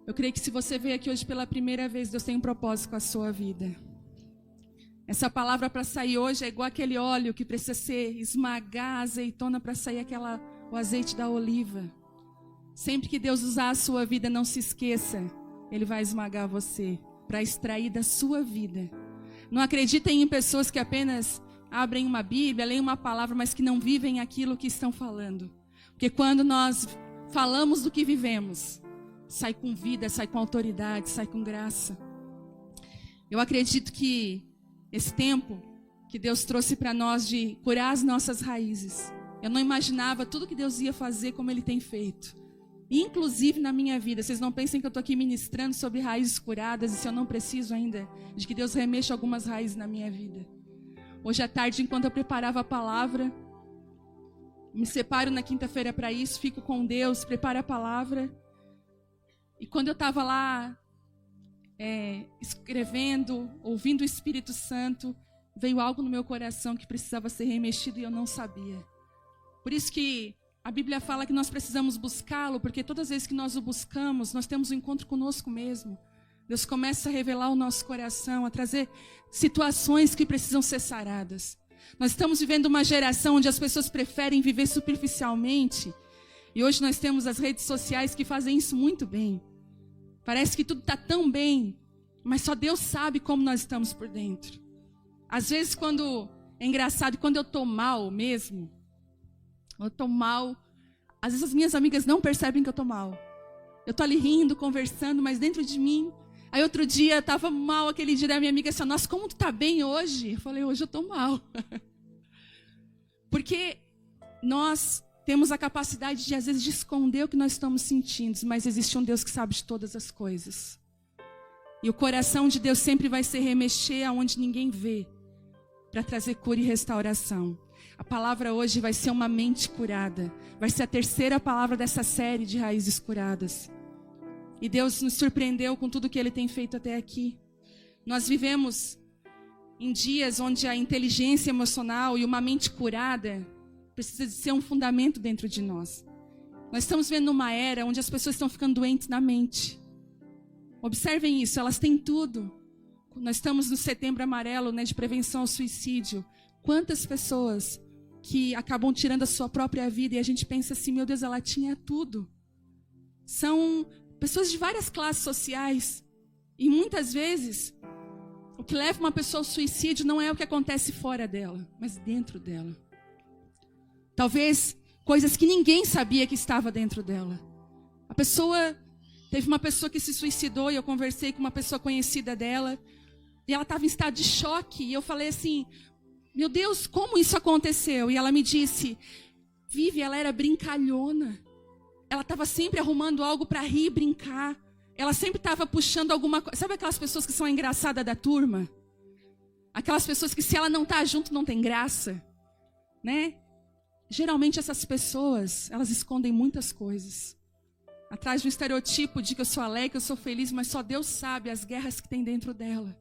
Eu creio que se você veio aqui hoje pela primeira vez, Deus tem um propósito com a sua vida. Essa palavra para sair hoje é igual aquele óleo que precisa ser esmagar a azeitona para sair o azeite da oliva. Sempre que Deus usar a sua vida, não se esqueça, Ele vai esmagar você para extrair da sua vida. Não acreditem em pessoas que apenas abrem uma Bíblia, leem uma palavra, mas que não vivem aquilo que estão falando. Porque quando nós falamos do que vivemos, sai com vida, sai com autoridade, sai com graça. Eu acredito que esse tempo que Deus trouxe para nós de curar as nossas raízes, eu não imaginava tudo que Deus ia fazer como Ele tem feito. Inclusive na minha vida. Vocês não pensem que eu estou aqui ministrando sobre raízes curadas e se eu não preciso ainda de que Deus remexa algumas raízes na minha vida. Hoje à tarde, enquanto eu preparava a palavra, me separo na quinta-feira para isso, fico com Deus, preparo a palavra. E quando eu estava lá escrevendo, ouvindo o Espírito Santo, veio algo no meu coração que precisava ser remexido e eu não sabia. Por isso que a Bíblia fala que nós precisamos buscá-lo, porque todas as vezes que nós o buscamos, nós temos um encontro conosco mesmo. Deus começa a revelar o nosso coração, a trazer situações que precisam ser saradas. Nós estamos vivendo uma geração onde as pessoas preferem viver superficialmente. E hoje nós temos as redes sociais que fazem isso muito bem. Parece que tudo está tão bem, mas só Deus sabe como nós estamos por dentro. Às vezes é engraçado, quando eu estou mal mesmo, eu estou mal, às vezes as minhas amigas não percebem que eu estou mal. Eu estou ali rindo, conversando, mas dentro de mim. Aí outro dia, eu estava mal, aquele dia da minha amiga disse, nossa, como tu está bem hoje? Eu falei, hoje eu estou mal. Porque nós temos a capacidade de, às vezes, de esconder o que nós estamos sentindo, mas existe um Deus que sabe de todas as coisas. E o coração de Deus sempre vai se remexer aonde ninguém vê, para trazer cura e restauração. A palavra hoje vai ser uma mente curada. Vai ser a terceira palavra dessa série de raízes curadas. E Deus nos surpreendeu com tudo que Ele tem feito até aqui. Nós vivemos em dias onde a inteligência emocional e uma mente curada precisa de ser um fundamento dentro de nós. Nós estamos vendo uma era onde as pessoas estão ficando doentes na mente. Observem isso, elas têm tudo. Nós estamos no Setembro Amarelo, de prevenção ao suicídio. Quantas pessoas que acabam tirando a sua própria vida e a gente pensa assim, meu Deus, ela tinha tudo. São pessoas de várias classes sociais. E muitas vezes, o que leva uma pessoa ao suicídio não é o que acontece fora dela, mas dentro dela. Talvez coisas que ninguém sabia que estava dentro dela. Teve uma pessoa que se suicidou e eu conversei com uma pessoa conhecida dela. E ela estava em estado de choque. E eu falei assim, meu Deus, como isso aconteceu? E ela me disse, Vivi, ela era brincalhona. Ela estava sempre arrumando algo para rir e brincar. Ela sempre estava puxando alguma coisa. Sabe aquelas pessoas que são engraçadas da turma? Aquelas pessoas que se ela não está junto não tem graça. Geralmente essas pessoas, elas escondem muitas coisas. Atrás de um estereotipo de que eu sou alegre, que eu sou feliz, mas só Deus sabe as guerras que tem dentro dela.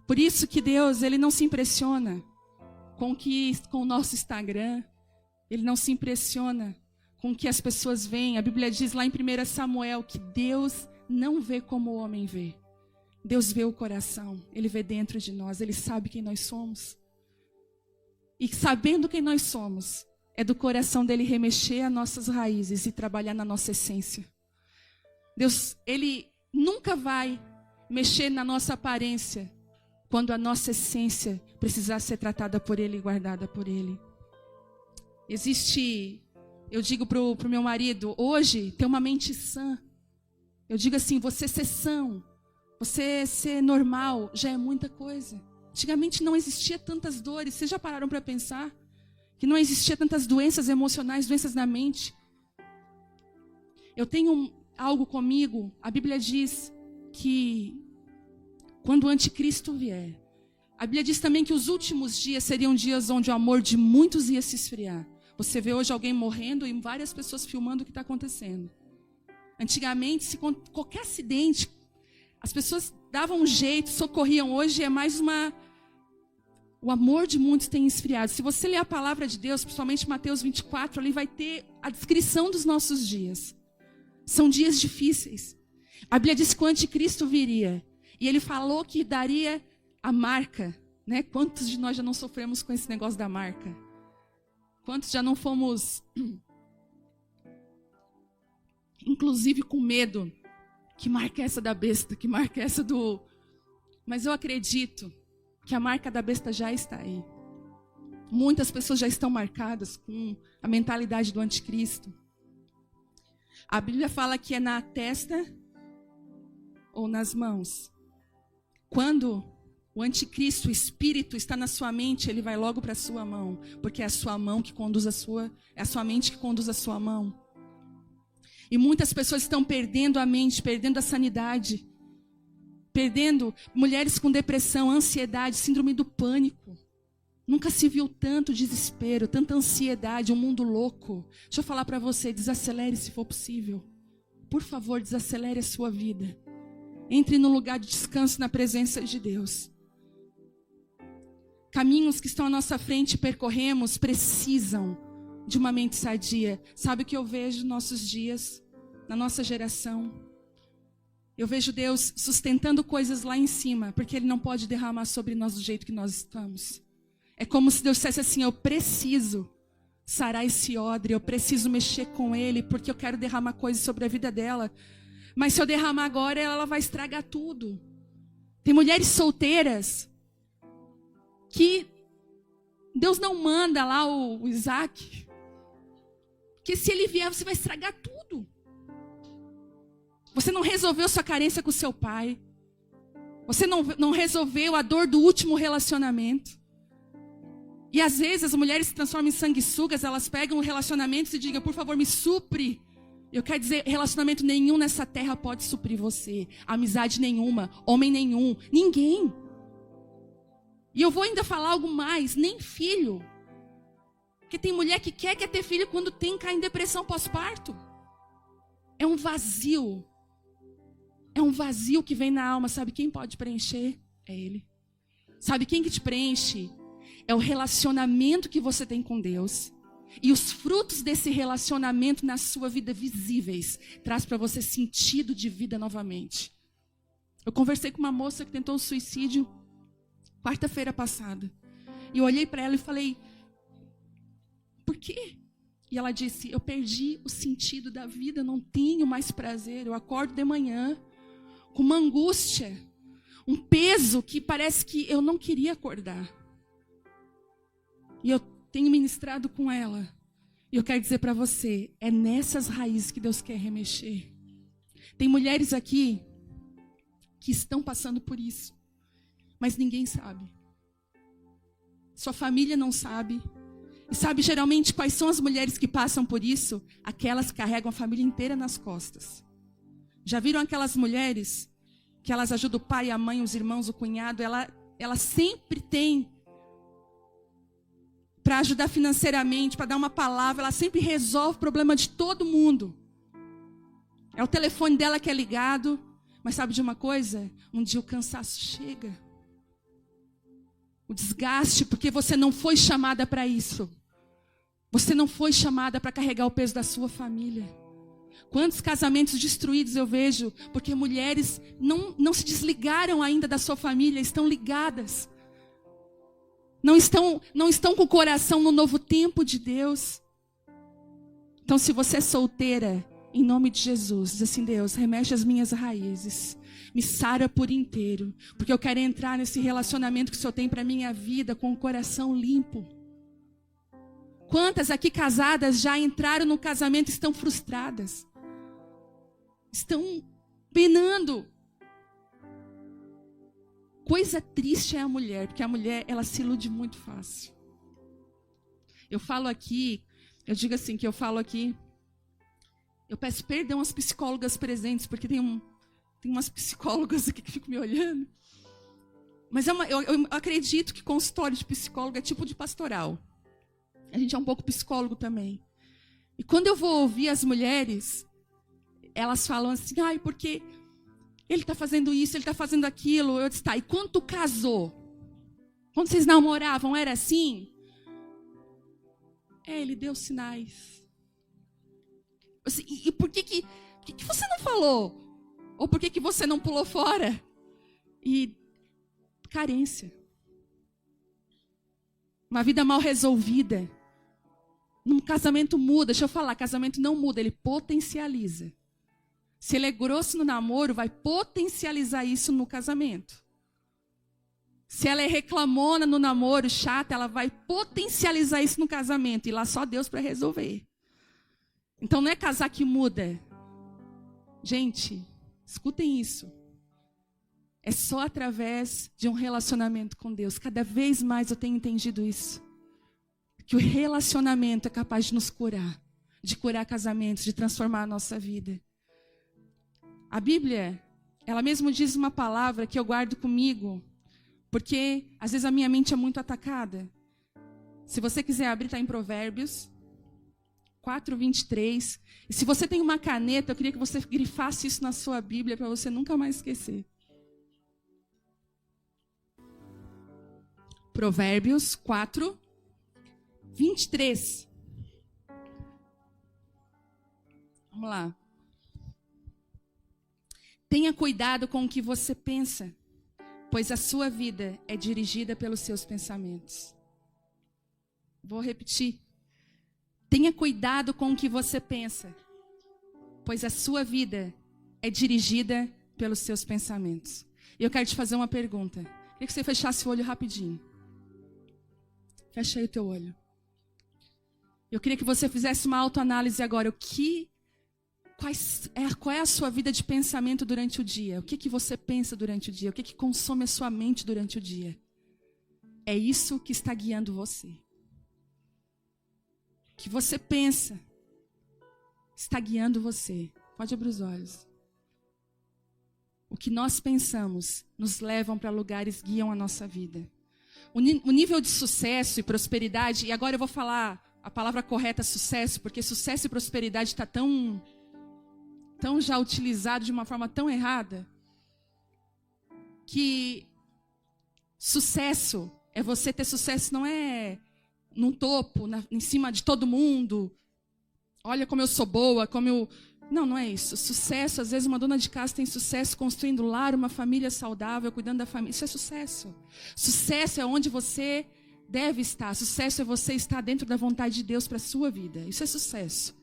Por isso que Deus, Ele não se impressiona com o nosso Instagram. Ele não se impressiona com o que as pessoas veem. A Bíblia diz lá em 1 Samuel que Deus não vê como o homem vê. Deus vê o coração. Ele vê dentro de nós. Ele sabe quem nós somos. E sabendo quem nós somos, é do coração dele remexer as nossas raízes e trabalhar na nossa essência. Deus, Ele nunca vai mexer na nossa aparência quando a nossa essência precisar ser tratada por Ele e guardada por Ele. Eu digo pro meu marido, hoje, ter uma mente sã. Eu digo assim, você ser são, você ser normal, já é muita coisa. Antigamente não existia tantas dores. Vocês já pararam para pensar? Que não existia tantas doenças emocionais, doenças na mente. Eu tenho algo comigo. A Bíblia diz que quando o anticristo vier, a Bíblia diz também que os últimos dias seriam dias onde o amor de muitos ia se esfriar. Você vê hoje alguém morrendo e várias pessoas filmando o que está acontecendo. Antigamente, se qualquer acidente, as pessoas davam um jeito, socorriam. Hoje é mais o amor de muitos tem esfriado. Se você ler a palavra de Deus, principalmente Mateus 24, ali vai ter a descrição dos nossos dias. São dias difíceis. A Bíblia diz que o anticristo viria. E ele falou que daria a marca. Né? Quantos de nós já não sofremos com esse negócio da marca? Quantos já não fomos, inclusive com medo? Que marca é essa da besta? Que marca é essa do... Mas eu acredito que a marca da besta já está aí. Muitas pessoas já estão marcadas com a mentalidade do anticristo. A Bíblia fala que é na testa ou nas mãos. Quando o anticristo, o espírito, está na sua mente, ele vai logo para a sua mão. Porque é a sua mão que conduz é a sua mente que conduz a sua mão. E muitas pessoas estão perdendo a mente, perdendo a sanidade. Perdendo mulheres com depressão, ansiedade, síndrome do pânico. Nunca se viu tanto desespero, tanta ansiedade, um mundo louco. Deixa eu falar para você, desacelere se for possível. Por favor, desacelere a sua vida. Entre no lugar de descanso na presença de Deus. Caminhos que estão à nossa frente e percorremos precisam de uma mente sadia. Sabe o que eu vejo nos nossos dias, na nossa geração? Eu vejo Deus sustentando coisas lá em cima, porque Ele não pode derramar sobre nós do jeito que nós estamos. É como se Deus dissesse assim, eu preciso sarar esse odre, eu preciso mexer com ele, porque eu quero derramar coisas sobre a vida dela. Mas se eu derramar agora, ela vai estragar tudo. Tem mulheres solteiras que Deus não manda lá o Isaac, que se ele vier, você vai estragar tudo. Você não resolveu sua carência com seu pai. Você não resolveu a dor do último relacionamento. E às vezes as mulheres se transformam em sanguessugas, elas pegam relacionamentos e digam, por favor, me supre. Eu quero dizer, relacionamento nenhum nessa terra pode suprir você. Amizade nenhuma, homem nenhum, ninguém. E eu vou ainda falar algo mais, nem filho. Porque tem mulher que quer ter filho quando cai em depressão pós-parto. É um vazio. É um vazio que vem na alma. Sabe quem pode preencher? É Ele. Sabe quem que te preenche? É o relacionamento que você tem com Deus. E os frutos desse relacionamento na sua vida visíveis traz para você sentido de vida novamente. Eu conversei com uma moça que tentou suicídio quarta-feira passada. E eu olhei para ela e falei, por quê? E ela disse, eu perdi o sentido da vida, eu não tenho mais prazer. Eu acordo de manhã com uma angústia, um peso que parece que eu não queria acordar. E eu tenho ministrado com ela. E eu quero dizer para você, é nessas raízes que Deus quer remexer. Tem mulheres aqui que estão passando por isso. Mas ninguém sabe. Sua família não sabe. E sabe geralmente quais são as mulheres que passam por isso? Aquelas que carregam a família inteira nas costas. Já viram aquelas mulheres que elas ajudam o pai, a mãe, os irmãos, o cunhado? Ela sempre tem para ajudar financeiramente, para dar uma palavra, ela sempre resolve o problema de todo mundo. É o telefone dela que é ligado, mas sabe de uma coisa? Um dia o cansaço chega. O desgaste, porque você não foi chamada para isso. Você não foi chamada para carregar o peso da sua família. Quantos casamentos destruídos eu vejo, porque mulheres não se desligaram ainda da sua família, estão ligadas. Não estão com o coração no novo tempo de Deus. Então, se você é solteira, em nome de Jesus, diz assim, Deus, remexe as minhas raízes. Me sara por inteiro. Porque eu quero entrar nesse relacionamento que o Senhor tem para a minha vida com o coração limpo. Quantas aqui casadas já entraram no casamento e estão frustradas? Estão penando. Coisa triste é a mulher, porque a mulher, ela se ilude muito fácil. Eu falo aqui, eu digo assim, que eu falo aqui, eu peço perdão às psicólogas presentes, porque tem umas psicólogas aqui que ficam me olhando. Mas eu acredito que consultório de psicólogo é tipo de pastoral. A gente é um pouco psicólogo também. E quando eu vou ouvir as mulheres, elas falam assim, ai, porque ele está fazendo isso, ele está fazendo aquilo. Eu disse, tá, e quando tu casou? Quando vocês namoravam, era assim? Ele deu sinais. Assim, e por que você não falou? Ou por que que você não pulou fora? E carência. Uma vida mal resolvida. Num casamento muda, deixa eu falar, casamento não muda, ele potencializa. Se ele é grosso no namoro, vai potencializar isso no casamento. Se ela é reclamona no namoro, chata, ela vai potencializar isso no casamento. E lá só Deus para resolver. Então não é casar que muda. Gente, escutem isso. É só através de um relacionamento com Deus. Cada vez mais eu tenho entendido isso. Que o relacionamento é capaz de nos curar. De curar casamentos, de transformar a nossa vida. A Bíblia, ela mesmo diz uma palavra que eu guardo comigo. Porque às vezes a minha mente é muito atacada. Se você quiser abrir, está em Provérbios 4:23. E se você tem uma caneta, eu queria que você grifasse isso na sua Bíblia para você nunca mais esquecer. Provérbios 4:23. Vamos lá. Tenha cuidado com o que você pensa, pois a sua vida é dirigida pelos seus pensamentos. Vou repetir. Tenha cuidado com o que você pensa, pois a sua vida é dirigida pelos seus pensamentos. E eu quero te fazer uma pergunta. Queria que você fechasse o olho rapidinho. Fecha aí o teu olho. Eu queria que você fizesse uma autoanálise agora. Qual é a sua vida de pensamento durante o dia? O que você pensa durante o dia? O que consome a sua mente durante o dia? É isso que está guiando você. O que você pensa está guiando você. Pode abrir os olhos. O que nós pensamos nos levam para lugares, guiam a nossa vida. O nível de sucesso e prosperidade, e agora eu vou falar a palavra correta, sucesso, porque sucesso e prosperidade está tão já utilizado de uma forma tão errada, que sucesso é você ter sucesso, não é no topo, em cima de todo mundo. Olha como eu sou boa, como eu... Não é isso. Sucesso, às vezes uma dona de casa tem sucesso construindo lar, uma família saudável, cuidando da família. Isso é sucesso. Sucesso é onde você deve estar. Sucesso é você estar dentro da vontade de Deus para a sua vida. Isso é sucesso.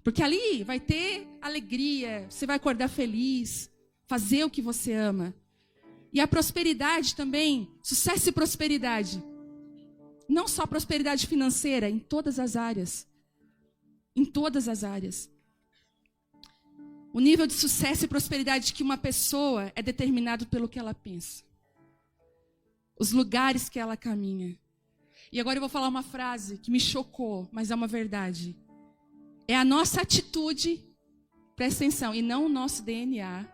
Porque ali vai ter alegria, você vai acordar feliz, fazer o que você ama. E a prosperidade também, sucesso e prosperidade. Não só prosperidade financeira, em todas as áreas. Em todas as áreas. O nível de sucesso e prosperidade que uma pessoa é determinado pelo que ela pensa. Os lugares que ela caminha. E agora eu vou falar uma frase que me chocou, mas é uma verdade. É a nossa atitude, presta atenção, e não o nosso DNA.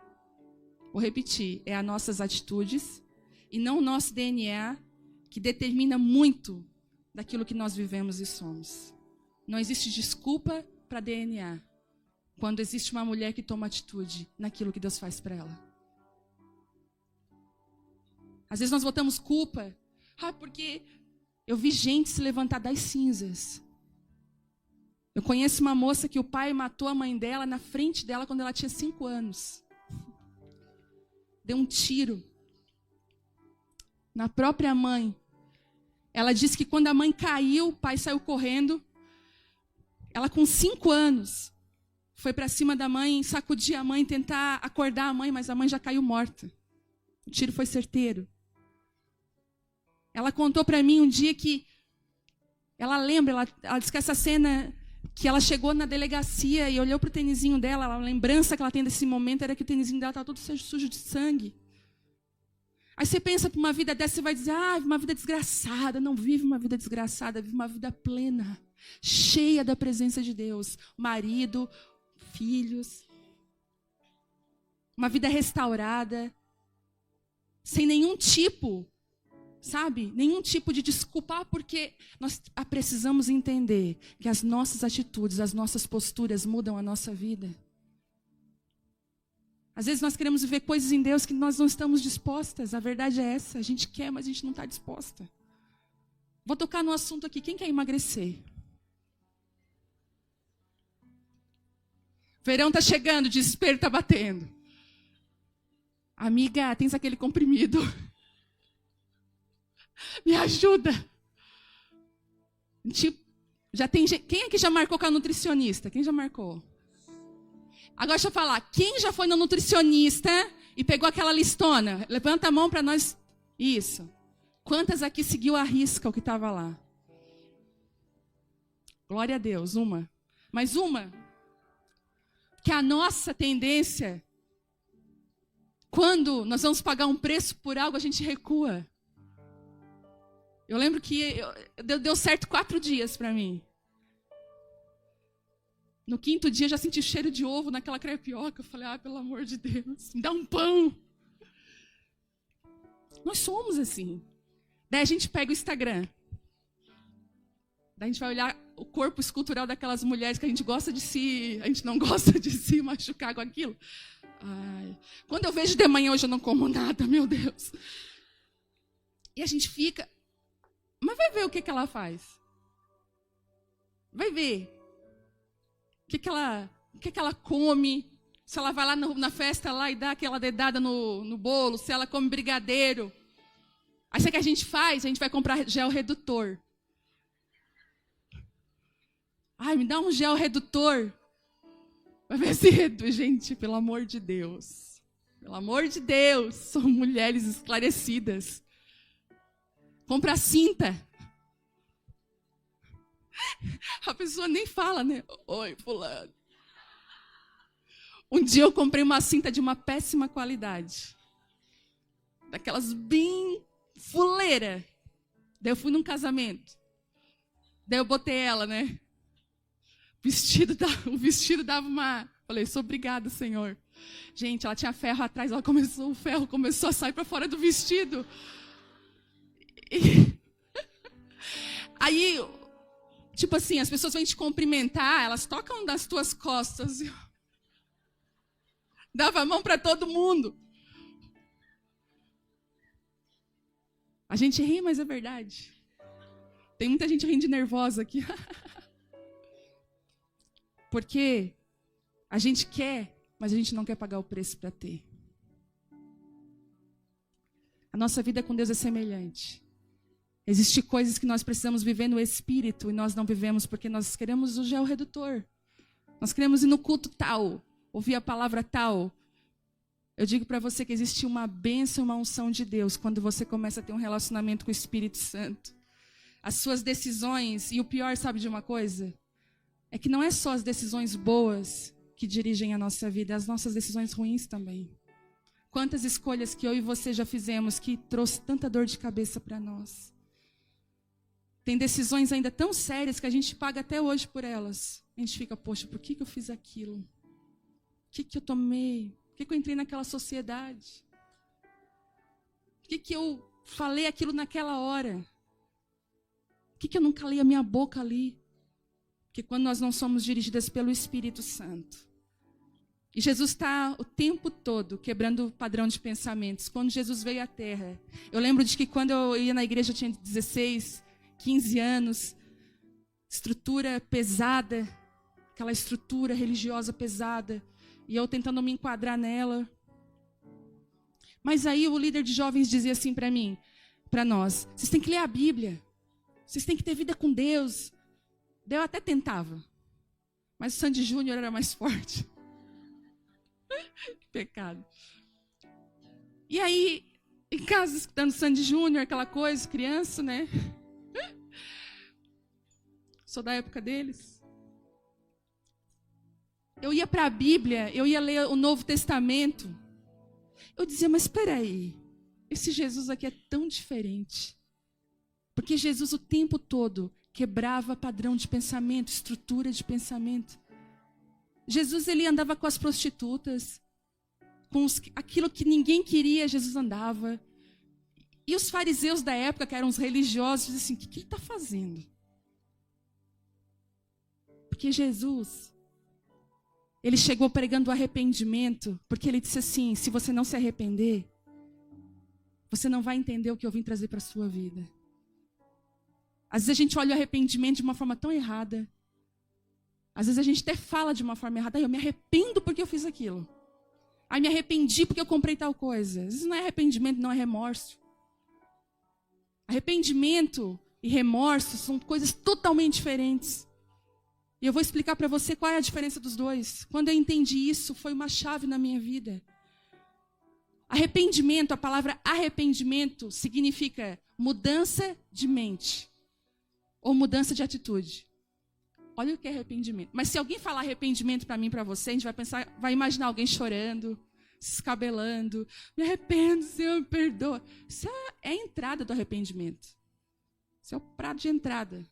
Vou repetir, é as nossas atitudes e não o nosso DNA que determina muito daquilo que nós vivemos e somos. Não existe desculpa para DNA. Quando existe uma mulher que toma atitude naquilo que Deus faz para ela. Às vezes nós botamos culpa. Porque eu vi gente se levantar das cinzas. Eu conheço uma moça que o pai matou a mãe dela na frente dela quando ela tinha 5 anos. Deu um tiro na própria mãe. Ela disse que quando a mãe caiu, o pai saiu correndo. Ela com 5 anos foi para cima da mãe, sacudir a mãe, tentar acordar a mãe, mas a mãe já caiu morta. O tiro foi certeiro. Ela contou para mim um dia que ela lembra, ela disse que essa cena que ela chegou na delegacia e olhou para o tênisinho dela, a lembrança que ela tem desse momento era que o tênisinho dela estava todo sujo de sangue. Aí você pensa para uma vida dessa, você vai dizer, uma vida desgraçada. Não vive uma vida desgraçada, vive uma vida plena, cheia da presença de Deus. Marido, filhos, uma vida restaurada, sem nenhum tipo, nenhum tipo de desculpa, porque nós precisamos entender que as nossas atitudes, as nossas posturas mudam a nossa vida. Às vezes nós queremos viver coisas em Deus que nós não estamos dispostas, a verdade é essa, a gente quer, mas a gente não está disposta. Vou tocar no assunto aqui, quem quer emagrecer? Verão está chegando, o desespero está batendo. Amiga, tens aquele comprimido. Me ajuda. Tipo, já tem gente... Quem aqui já marcou com a nutricionista? Quem já marcou? Agora deixa eu falar. Quem já foi no nutricionista e pegou aquela listona? Levanta a mão para nós. Isso. Quantas aqui seguiu a risca o que estava lá? Glória a Deus. Uma. Mais uma. Que a nossa tendência, quando nós vamos pagar um preço por algo, a gente recua. Eu lembro que deu certo 4 dias para mim. No 5º dia, eu já senti cheiro de ovo naquela crepioca. Eu falei, pelo amor de Deus, me dá um pão. Nós somos assim. Daí a gente pega o Instagram. Daí a gente vai olhar o corpo escultural daquelas mulheres que a gente gosta de se... A gente não gosta de se machucar com aquilo. Ai. Quando eu vejo de manhã, hoje eu não como nada, meu Deus. E a gente fica... Mas vai ver o que ela faz. Vai ver. O que ela come. Se ela vai lá na festa lá e dá aquela dedada no bolo. Se ela come brigadeiro. Aí sabe o que a gente faz? A gente vai comprar gel redutor. Ai, me dá um gel redutor. Vai ver se reduz. Gente, pelo amor de Deus. Pelo amor de Deus. São mulheres esclarecidas. Compra cinta. A pessoa nem fala, né? Oi, fulano. Um dia eu comprei uma cinta de uma péssima qualidade. Daquelas bem fuleira. Daí eu fui num casamento. Daí eu botei ela, né? O vestido dava uma... Falei, sou obrigada, Senhor. Gente, ela tinha ferro atrás, o ferro começou a sair para fora do vestido. Aí, tipo assim, as pessoas vêm te cumprimentar, elas tocam nas tuas costas. Dava a mão para todo mundo. A gente ri, mas é verdade. Tem muita gente rindo de nervosa aqui. Porque a gente quer, mas a gente não quer pagar o preço para ter. A nossa vida com Deus é semelhante. Existem coisas que nós precisamos viver no Espírito e nós não vivemos porque nós queremos o gel redutor. Nós queremos ir no culto tal, ouvir a palavra tal. Eu digo para você que existe uma bênção, uma unção de Deus quando você começa a ter um relacionamento com o Espírito Santo. As suas decisões, e o pior, sabe de uma coisa? É que não é só as decisões boas que dirigem a nossa vida, as nossas decisões ruins também. Quantas escolhas que eu e você já fizemos que trouxe tanta dor de cabeça para nós. Tem decisões ainda tão sérias que a gente paga até hoje por elas. A gente fica, poxa, por que eu fiz aquilo? O que eu tomei? Por que eu entrei naquela sociedade? Por que eu falei aquilo naquela hora? Por que eu não calei a minha boca ali? Porque quando nós não somos dirigidas pelo Espírito Santo. E Jesus está o tempo todo quebrando o padrão de pensamentos. Quando Jesus veio à Terra. Eu lembro de que quando eu ia na igreja, eu tinha 16, 15 anos. Estrutura pesada. Aquela estrutura religiosa pesada. E eu tentando me enquadrar nela. Mas aí o líder de jovens dizia assim para mim, para nós. Vocês têm que ler a Bíblia. Vocês têm que ter vida com Deus. Daí eu até tentava. Mas o Sandy Júnior era mais forte. Que pecado. E aí, em casa, escutando Sandy Júnior, aquela coisa, criança, né? Sou da época deles. Eu ia para a Bíblia, eu ia ler o Novo Testamento. Eu dizia, mas espera aí. Esse Jesus aqui é tão diferente. Porque Jesus o tempo todo quebrava padrão de pensamento, estrutura de pensamento. Jesus, ele andava com as prostitutas, com aquilo que ninguém queria, Jesus andava. E os fariseus da época, que eram os religiosos, diziam assim, o que ele está fazendo? Porque Jesus, ele chegou pregando o arrependimento, porque ele disse assim, se você não se arrepender, você não vai entender o que eu vim trazer para a sua vida. Às vezes a gente olha o arrependimento de uma forma tão errada. Às vezes a gente até fala de uma forma errada. Eu me arrependo porque eu fiz aquilo. Ai, me arrependi porque eu comprei tal coisa. Isso não é arrependimento, não é remorso. Arrependimento e remorso são coisas totalmente diferentes. E eu vou explicar para você qual é a diferença dos dois. Quando eu entendi isso, foi uma chave na minha vida. Arrependimento, a palavra arrependimento significa mudança de mente ou mudança de atitude. Olha o que é arrependimento. Mas se alguém falar arrependimento para mim, para você, a gente vai pensar, vai imaginar alguém chorando, se escabelando. Me arrependo, Senhor, me perdoa. Isso é a entrada do arrependimento. Isso é o prato de entrada.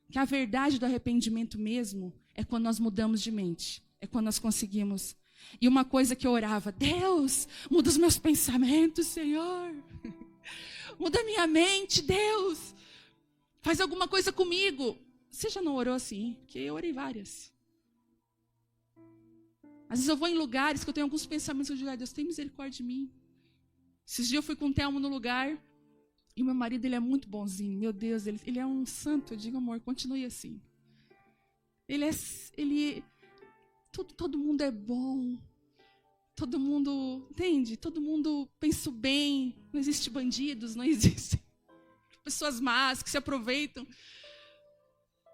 Que a verdade do arrependimento mesmo é quando nós mudamos de mente. É quando nós conseguimos. E uma coisa que eu orava, Deus, muda os meus pensamentos, Senhor. Muda a minha mente, Deus. Faz alguma coisa comigo. Você já não orou assim? Porque eu orei várias. Às vezes eu vou em lugares que eu tenho alguns pensamentos, eu digo, Deus, tem misericórdia de mim. Esses dias eu fui com o Telmo no lugar, e o meu marido, ele é muito bonzinho. Meu Deus, ele é um santo. Eu digo, amor, continue assim. Todo mundo é bom. Todo mundo, entende? Todo mundo pensa bem. Não existe bandidos, não existe pessoas más que se aproveitam.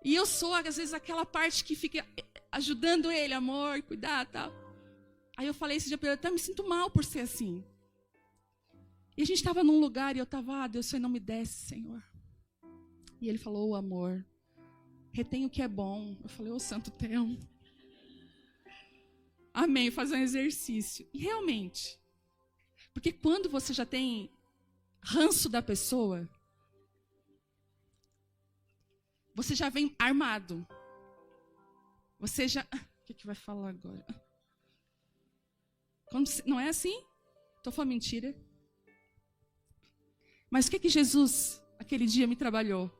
E eu sou, às vezes, aquela parte que fica ajudando ele, amor, cuidar, tal. Aí eu falei esse dia para ele, eu até me sinto mal por ser assim. E a gente estava num lugar e eu estava, Deus, Senhor, não me desce, Senhor. E ele falou, amor, retém o que é bom. Eu falei, santo Telmo. Amém, fazer um exercício. E realmente, porque quando você já tem ranço da pessoa, você já vem armado. Você já... O que vai falar agora? Não é assim? Estou falando mentira. Mas o que Jesus, aquele dia, me trabalhou?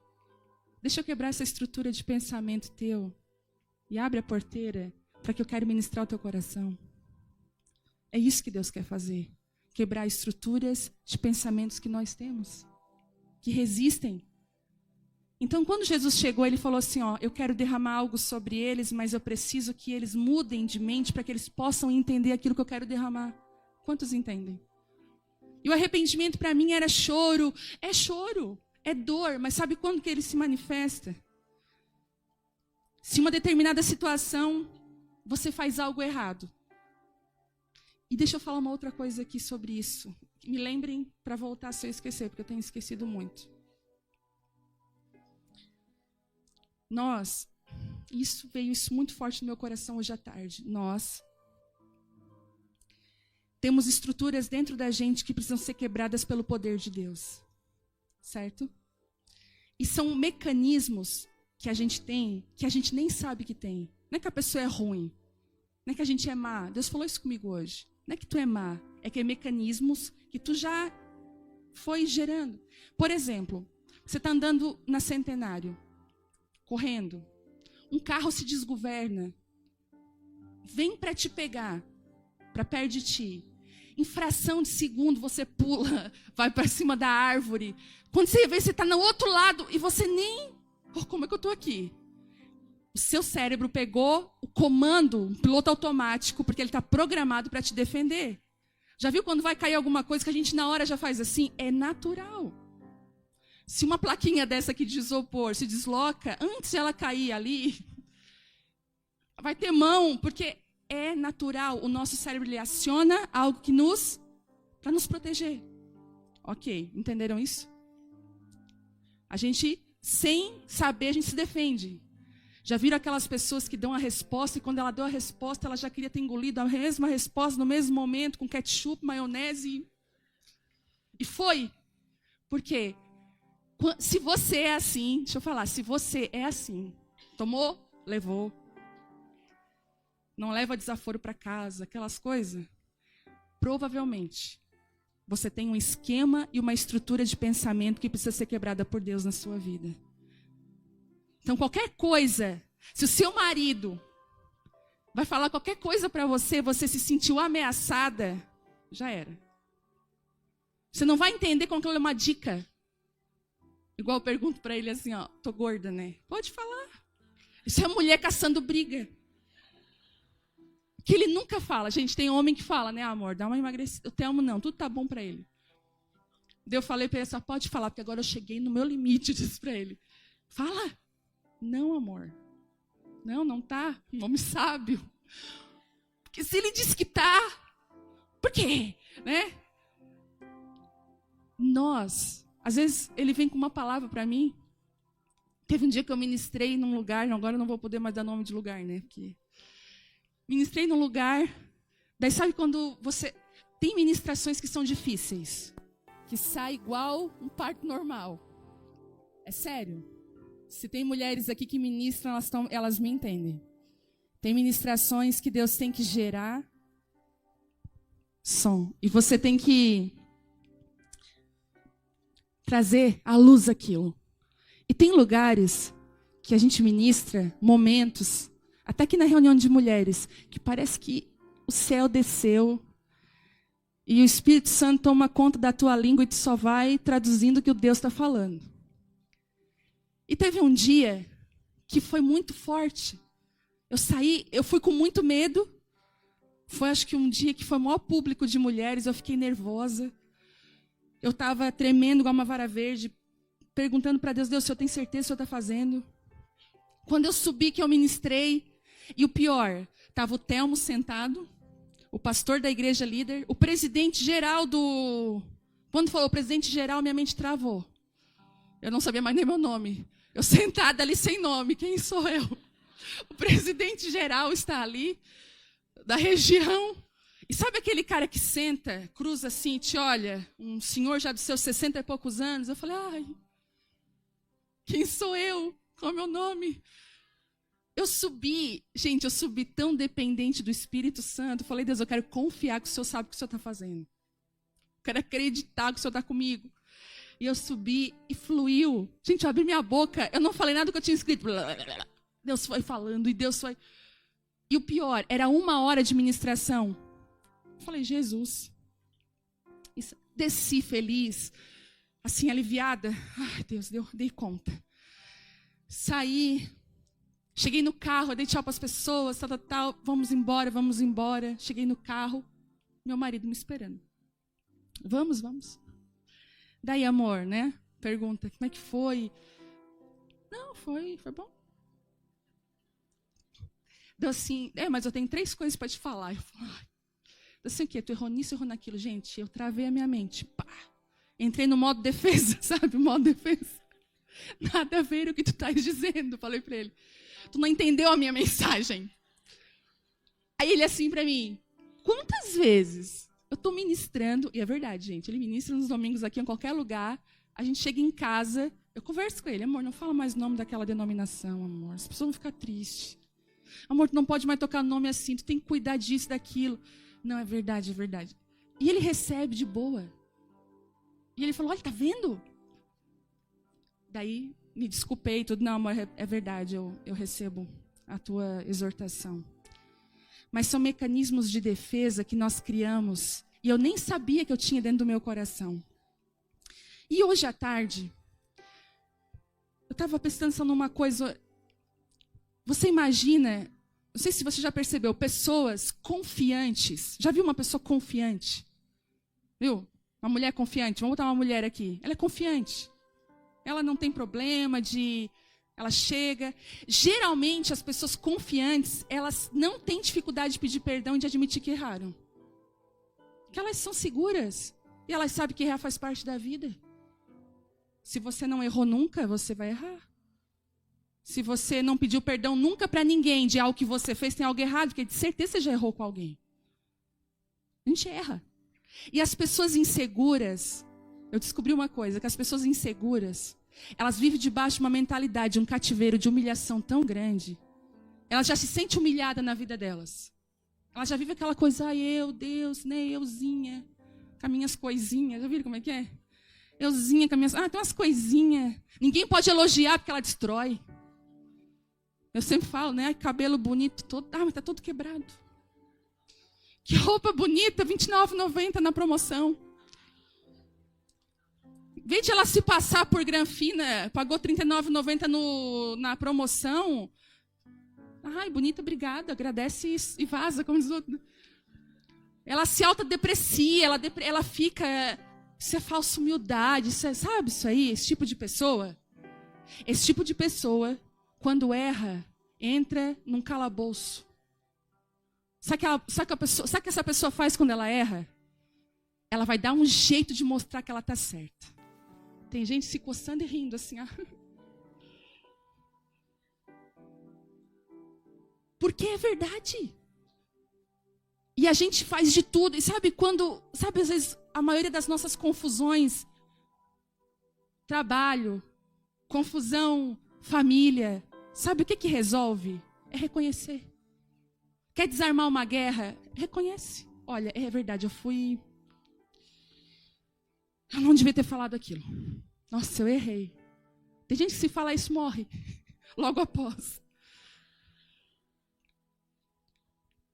Deixa eu quebrar essa estrutura de pensamento teu. E abre a porteira para que eu quero ministrar o teu coração. É isso que Deus quer fazer. Quebrar estruturas de pensamentos que nós temos. Que resistem. Então, quando Jesus chegou, ele falou assim, eu quero derramar algo sobre eles, mas eu preciso que eles mudem de mente para que eles possam entender aquilo que eu quero derramar. Quantos entendem? E o arrependimento para mim era choro, é dor, mas sabe quando que ele se manifesta? Se uma determinada situação, você faz algo errado. E deixa eu falar uma outra coisa aqui sobre isso. Me lembrem para voltar se eu esquecer, porque eu tenho esquecido muito. Veio isso muito forte no meu coração hoje à tarde. Nós temos estruturas dentro da gente que precisam ser quebradas pelo poder de Deus. Certo? E são mecanismos que a gente tem, que a gente nem sabe que tem. Não é que a pessoa é ruim. Não é que a gente é má. Deus falou isso comigo hoje. Não é que tu é má. É que é mecanismos que tu já foi gerando. Por exemplo, você está andando na Centenário, correndo. Um carro se desgoverna. Vem para te pegar, para perto de ti. Em fração de segundo você pula, vai para cima da árvore. Quando você vê, você está no outro lado e você nem... como é que eu estou aqui? O seu cérebro pegou o comando, um piloto automático, porque ele está programado para te defender. Já viu quando vai cair alguma coisa que a gente na hora já faz assim? É natural. Se uma plaquinha dessa aqui de isopor se desloca, antes de ela cair ali, vai ter mão, porque é natural. O nosso cérebro ele aciona algo que para nos proteger. Ok, entenderam isso? A gente, sem saber, a gente se defende. Já viram aquelas pessoas que dão a resposta e quando ela deu a resposta, ela já queria ter engolido a mesma resposta no mesmo momento, com ketchup, maionese. E foi. Por quê? Se você é assim, deixa eu falar, se você é assim, tomou, levou. Não leva desaforo para casa, aquelas coisas. Provavelmente, você tem um esquema e uma estrutura de pensamento que precisa ser quebrada por Deus na sua vida. Então, qualquer coisa, se o seu marido vai falar qualquer coisa para você, você se sentiu ameaçada, já era. Você não vai entender como aquilo é uma dica. Igual eu pergunto para ele assim, tô gorda, né? Pode falar. Isso é mulher caçando briga. Que ele nunca fala. Gente, tem homem que fala, né, amor? Dá uma emagrecida. O Telmo não, tudo tá bom para ele. Daí eu falei para ele, só pode falar, porque agora eu cheguei no meu limite, disse para ele. Fala. Não, amor. Não tá. Um homem sábio. Porque se ele diz que tá, por quê? Né? Nós, às vezes ele vem com uma palavra para mim. Teve um dia que eu ministrei num lugar, agora eu não vou poder mais dar nome de lugar, né? Porque ministrei num lugar, daí sabe quando você... Tem ministrações que são difíceis, que sai igual um parto normal. É sério. Se tem mulheres aqui que ministram, elas me entendem. Tem ministrações que Deus tem que gerar som. E você tem que trazer à luz aquilo. E tem lugares que a gente ministra, momentos, até que na reunião de mulheres, que parece que o céu desceu e o Espírito Santo toma conta da tua língua e tu só vai traduzindo o que o Deus está falando. E teve um dia que foi muito forte. Eu fui com muito medo. Foi acho que um dia que foi o maior público de mulheres, eu fiquei nervosa. Eu estava tremendo igual uma vara verde, perguntando para Deus, Deus, o Senhor tem certeza que o Senhor está fazendo? Quando eu subi, que eu ministrei, e o pior, estava o Telmo sentado, o pastor da igreja líder, o presidente geral do... Quando falou presidente geral, minha mente travou. Eu não sabia mais nem meu nome. Eu sentada ali sem nome, quem sou eu? O presidente geral está ali, da região. E sabe aquele cara que senta, cruza assim, te olha, um senhor já dos seus 60 e poucos anos? Eu falei, ai, quem sou eu? Qual é o meu nome? Eu subi tão dependente do Espírito Santo. Eu falei, Deus, eu quero confiar que o Senhor sabe o que o Senhor está fazendo. Eu quero acreditar que o Senhor está comigo. E eu subi e fluiu. Gente, eu abri minha boca, eu não falei nada do que eu tinha escrito. Deus foi falando e Deus foi... E o pior, era 1 hora de ministração. Eu falei, Jesus. Desci feliz, assim, aliviada. Ai, Deus, dei conta. Saí, cheguei no carro, eu dei tchau para as pessoas, tal. Vamos embora. Cheguei no carro, meu marido me esperando. Vamos. Daí, amor, né? Pergunta, como é que foi? Não, foi bom. Deu assim, mas eu tenho 3 coisas para te falar. Eu falei, assim, o quê? Tu errou nisso, errou naquilo. Gente, eu travei a minha mente. Pá. Entrei no modo defesa, sabe? Modo defesa. Nada a ver o que tu estás dizendo, falei para ele. Tu não entendeu a minha mensagem. Aí ele assim para mim, quantas vezes eu estou ministrando, e é verdade, gente, ele ministra nos domingos aqui em qualquer lugar, a gente chega em casa, eu converso com ele, amor, não fala mais o nome daquela denominação, amor, as pessoas vão ficar tristes. Amor, tu não pode mais tocar nome assim, tu tem que cuidar disso, daquilo. Não, é verdade. E ele recebe de boa. E ele falou, olha, tá vendo? Daí, me desculpei, tudo. Não, amor, é verdade, eu recebo a tua exortação. Mas são mecanismos de defesa que nós criamos, e eu nem sabia que eu tinha dentro do meu coração. E hoje à tarde, eu estava pensando numa coisa... Você imagina, não sei se você já percebeu, pessoas confiantes. Já viu uma pessoa confiante? Viu? Uma mulher confiante. Vamos botar uma mulher aqui. Ela é confiante. Ela não tem problema de... Ela chega. Geralmente, as pessoas confiantes, elas não têm dificuldade de pedir perdão e de admitir que erraram. Porque elas são seguras. E elas sabem que errar faz parte da vida. Se você não errou nunca, você vai errar. Se você não pediu perdão nunca para ninguém de algo que você fez, tem algo errado, porque de certeza você já errou com alguém. A gente erra. E as pessoas inseguras, eu descobri uma coisa, que as pessoas inseguras, elas vivem debaixo de uma mentalidade, um cativeiro de humilhação tão grande. Elas já se sentem humilhadas na vida delas. Elas já vivem aquela coisa, Deus, né, euzinha, com as minhas coisinhas. Já viram como é que é? Euzinha com as minhas... tem umas coisinhas. Ninguém pode elogiar porque ela destrói. Eu sempre falo, né? Cabelo bonito, mas tá todo quebrado. Que roupa bonita, R$29,90 na promoção. Em vez de ela se passar por Granfina, pagou R$39,90 na promoção. Ai, bonita, obrigada, agradece e vaza, como diz o outro. Ela se autodeprecia, ela fica... Isso é falsa humildade, sabe isso aí? Esse tipo de pessoa? Esse tipo de pessoa, quando erra, entra num calabouço. Sabe o que essa pessoa faz quando ela erra? Ela vai dar um jeito de mostrar que ela está certa. Tem gente se coçando e rindo assim. Porque é verdade. E a gente faz de tudo. E sabe às vezes, a maioria das nossas confusões, trabalho, confusão, família, sabe o que resolve? É reconhecer. Quer desarmar uma guerra? Reconhece. Olha, é verdade, eu não devia ter falado aquilo. Nossa, eu errei. Tem gente que se fala isso morre logo após.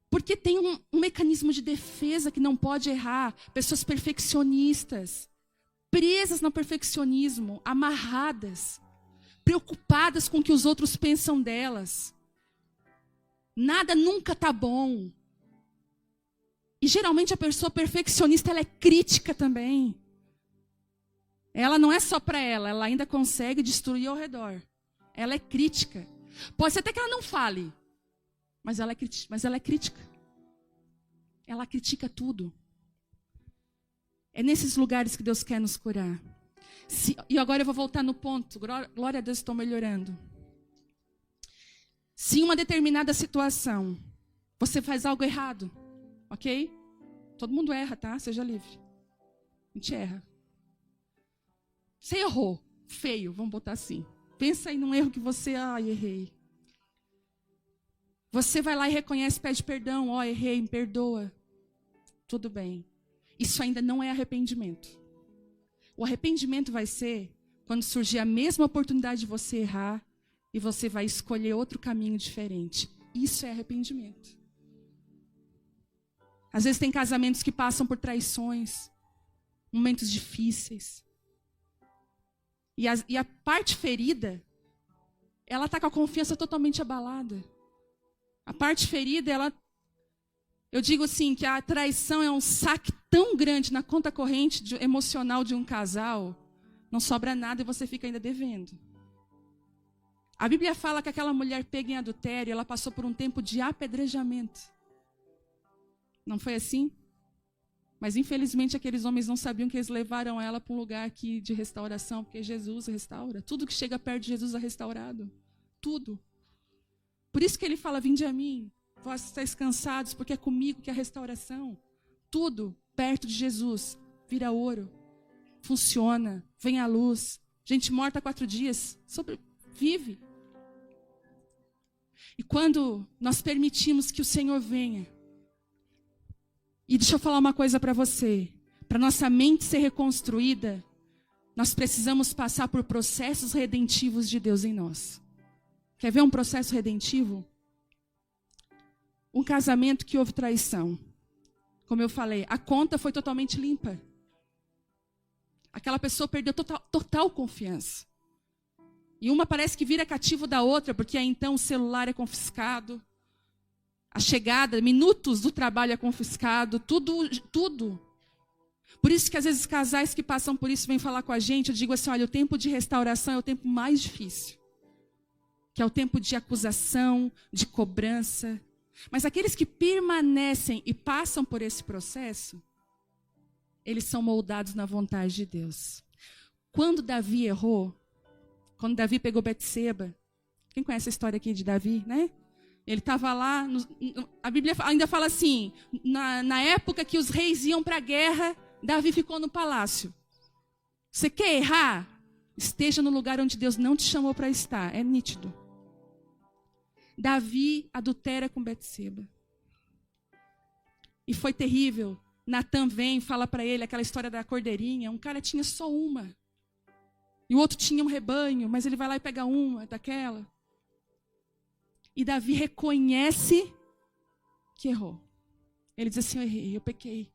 Porque tem um mecanismo de defesa que não pode errar. Pessoas perfeccionistas, presas no perfeccionismo, amarradas, preocupadas com o que os outros pensam delas. Nada nunca está bom. E geralmente a pessoa perfeccionista, ela é crítica também. Ela não é só para ela ainda consegue destruir ao redor. Ela é crítica. Pode ser até que ela não fale, mas ela é crítica. Ela critica tudo. É nesses lugares que Deus quer nos curar. E agora eu vou voltar no ponto. Glória a Deus, estou melhorando. Se em uma determinada situação você faz algo errado, ok? Todo mundo erra, tá? Seja livre. A gente erra. Você errou. Feio, vamos botar assim. Pensa aí num erro que você... Ai, errei. Você vai lá e reconhece, pede perdão. Ó, errei, me perdoa. Tudo bem. Isso ainda não é arrependimento. O arrependimento vai ser quando surgir a mesma oportunidade de você errar e você vai escolher outro caminho diferente. Isso é arrependimento. Às vezes tem casamentos que passam por traições, momentos difíceis. E a parte ferida, ela está com a confiança totalmente abalada. A parte ferida, eu digo assim, que a traição é um saque tão grande na conta corrente emocional de um casal, não sobra nada e você fica ainda devendo. A Bíblia fala que aquela mulher pega em adultério, ela passou por um tempo de apedrejamento. Não foi assim? Mas infelizmente aqueles homens não sabiam que eles levaram ela para um lugar aqui de restauração, porque Jesus restaura. Tudo que chega perto de Jesus é restaurado. Tudo. Por isso que ele fala, vinde a mim, vós estáis cansados, porque é comigo que é a restauração. Tudo perto de Jesus vira ouro. Funciona, vem à luz. Gente morta há 4 dias, sobrevive. E quando nós permitimos que o Senhor venha, e deixa eu falar uma coisa para você, para nossa mente ser reconstruída, nós precisamos passar por processos redentivos de Deus em nós. Quer ver um processo redentivo? Um casamento que houve traição. Como eu falei, a conta foi totalmente limpa. Aquela pessoa perdeu total confiança. E uma parece que vira cativo da outra, porque aí então o celular é confiscado. A chegada, minutos do trabalho é confiscado, tudo. Por isso que às vezes casais que passam por isso vêm falar com a gente, eu digo assim, olha, o tempo de restauração é o tempo mais difícil. Que é o tempo de acusação, de cobrança. Mas aqueles que permanecem e passam por esse processo, eles são moldados na vontade de Deus. Quando Davi errou, quando Davi pegou Betseba, quem conhece a história aqui de Davi, né? Ele estava lá, a Bíblia ainda fala assim, na época que os reis iam para a guerra, Davi ficou no palácio. Você quer errar? Esteja no lugar onde Deus não te chamou para estar, é nítido. Davi adultera com Betseba. E foi terrível. Natan vem, fala para ele aquela história da cordeirinha, um cara tinha só uma. E o outro tinha um rebanho, mas ele vai lá e pega uma daquela. E Davi reconhece que errou. Ele diz assim, eu errei, eu pequei.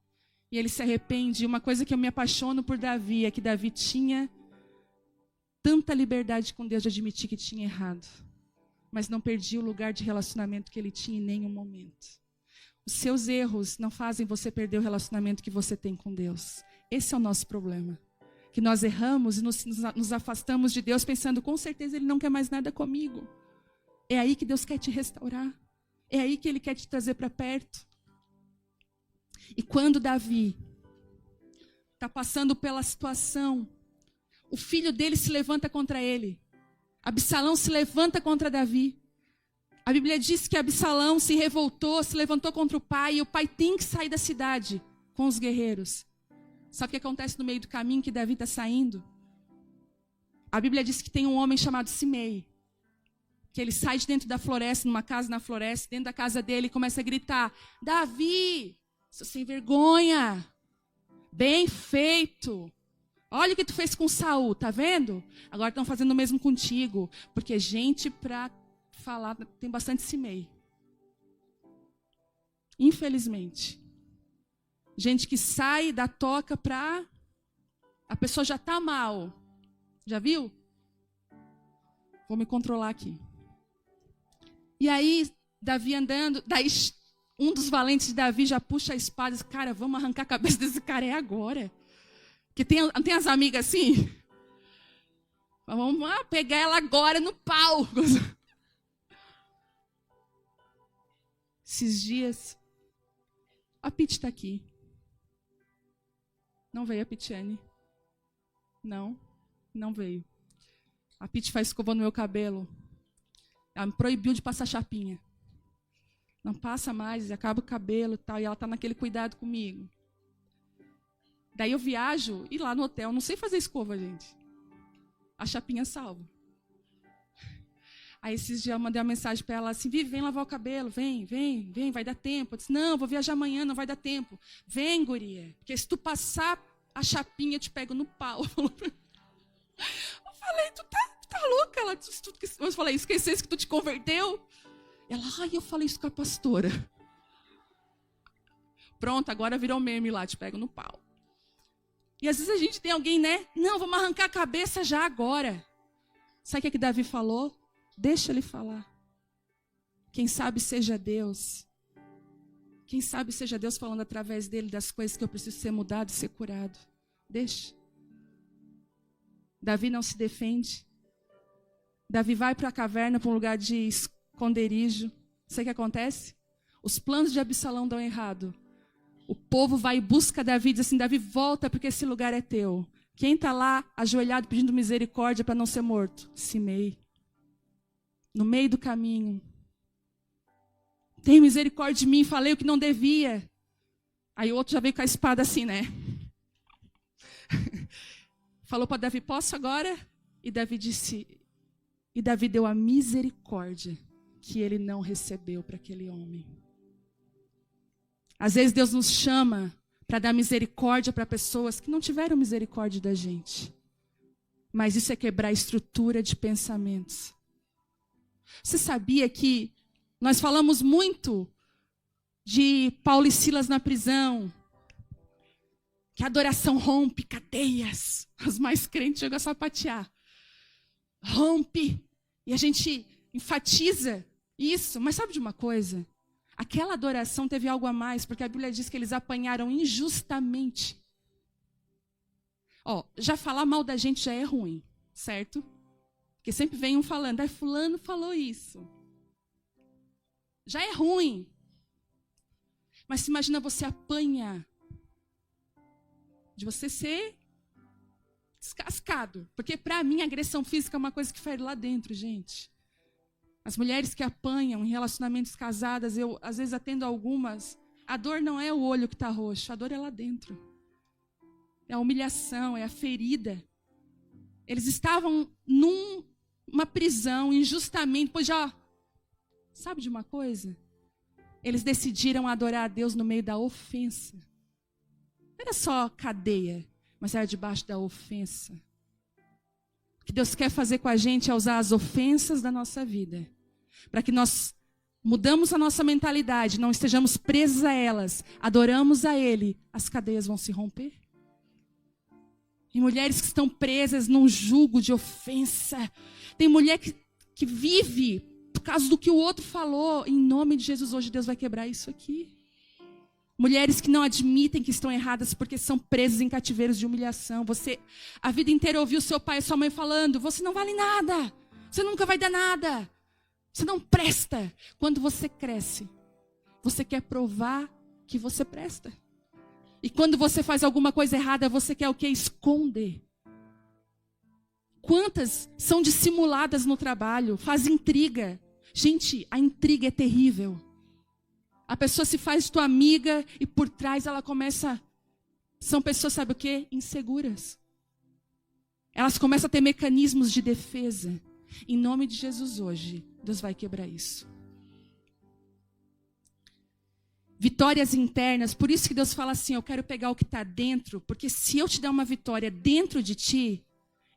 E ele se arrepende. Uma coisa que eu me apaixono por Davi é que Davi tinha tanta liberdade com Deus de admitir que tinha errado. mas não perdi o lugar de relacionamento que ele tinha em nenhum momento. Os seus erros não fazem você perder o relacionamento que você tem com Deus. Esse é o nosso problema. Que nós erramos e nos afastamos de Deus pensando, com certeza Ele não quer mais nada comigo. É aí que Deus quer te restaurar. É aí que Ele quer te trazer para perto. E quando Davi está passando pela situação, o filho dele se levanta contra ele. Absalão se levanta contra Davi. A Bíblia diz que Absalão se revoltou, se levantou contra o pai, e o pai tem que sair da cidade com os guerreiros. Sabe o que acontece no meio do caminho que Davi está saindo? A Bíblia diz que tem um homem chamado Simei, que ele sai de dentro da floresta, numa casa na floresta, dentro da casa dele, e começa a gritar, Davi, seu sem vergonha, bem feito. Olha o que tu fez com Saul, tá vendo? Agora estão fazendo o mesmo contigo, porque gente para falar tem bastante Simei. Infelizmente. Gente que sai da toca pra... A pessoa já tá mal. Já viu? Vou me controlar aqui. E aí, Davi andando, daí um dos valentes de Davi já puxa a espada e diz, cara, vamos arrancar a cabeça desse cara, é agora. Porque tem as amigas assim, vamos lá, pegar ela agora no pau. Esses dias, a Pete está aqui. Não veio a Pitiane? Não veio. A Pete faz escova no meu cabelo. Ela me proibiu de passar chapinha. Não passa mais, acaba o cabelo e tal. E ela está naquele cuidado comigo. Daí eu viajo e lá no hotel, não sei fazer escova, gente. A chapinha salva. Aí esses dias eu mandei uma mensagem para ela assim, Vivi, vem lavar o cabelo, vem, vai dar tempo. Eu disse, não, vou viajar amanhã, não vai dar tempo. Vem, guria, porque se tu passar a chapinha, eu te pego no pau. Eu falei, tu tá louca? Ela disse, eu falei, esquecesse que tu te converteu? Ela, eu falei isso com a pastora. Pronto, agora virou meme lá, te pego no pau. E às vezes a gente tem alguém, né? Não, vamos arrancar a cabeça já agora. Sabe o que Davi falou? Deixa ele falar. Quem sabe seja Deus. Quem sabe seja Deus falando através dele das coisas que eu preciso ser mudado e ser curado. Deixa. Davi não se defende. Davi vai para a caverna, para um lugar de esconderijo. Sabe o que acontece? Os planos de Absalão dão errado. O povo vai e busca Davi e diz assim, Davi, volta porque esse lugar é teu. Quem está lá ajoelhado pedindo misericórdia para não ser morto? Simei. No meio do caminho. Tem misericórdia de mim, falei o que não devia. Aí o outro já veio com a espada assim, né? Falou para Davi, posso agora? E Davi disse, e Davi deu a misericórdia que ele não recebeu para aquele homem. Às vezes Deus nos chama para dar misericórdia para pessoas que não tiveram misericórdia da gente. Mas isso é quebrar a estrutura de pensamentos. Você sabia que nós falamos muito de Paulo e Silas na prisão, que a adoração rompe cadeias, os mais crentes chegam a sapatear. Rompe, e a gente enfatiza isso, mas sabe de uma coisa? Aquela adoração teve algo a mais, porque a Bíblia diz que eles apanharam injustamente. Já falar mal da gente já é ruim, certo? Porque sempre vem um falando, fulano falou isso. Já é ruim. Mas se imagina você apanhar, de você ser descascado. Porque para mim, a agressão física é uma coisa que fere lá dentro, gente. As mulheres que apanham em relacionamentos casadas, eu às vezes atendo algumas, a dor não é o olho que está roxo, a dor é lá dentro. É a humilhação, é a ferida. Eles estavam numa prisão injustamente, pois sabe de uma coisa? Eles decidiram adorar a Deus no meio da ofensa. Não era só cadeia, mas era debaixo da ofensa. O que Deus quer fazer com a gente é usar as ofensas da nossa vida, para que nós mudamos a nossa mentalidade, não estejamos presos a elas, adoramos a Ele, as cadeias vão se romper. Tem mulheres que estão presas num jugo de ofensa. Tem mulher que vive causa do que o outro falou. Em nome de Jesus, hoje Deus vai quebrar isso aqui. Mulheres que não admitem que estão erradas porque são presas em cativeiros de humilhação. Você, a vida inteira, ouviu seu pai e sua mãe falando: você não vale nada, você nunca vai dar nada, você não presta. Quando você cresce, você quer provar que você presta. E quando você faz alguma coisa errada, você quer o quê? Esconder. Quantas são dissimuladas no trabalho, fazem intriga. Gente, a intriga é terrível. A pessoa se faz tua amiga e por trás ela começa... São pessoas, sabe o quê? Inseguras. Elas começam a ter mecanismos de defesa. Em nome de Jesus hoje, Deus vai quebrar isso. Vitórias internas, por isso que Deus fala assim, eu quero pegar o que está dentro, porque se eu te der uma vitória dentro de ti,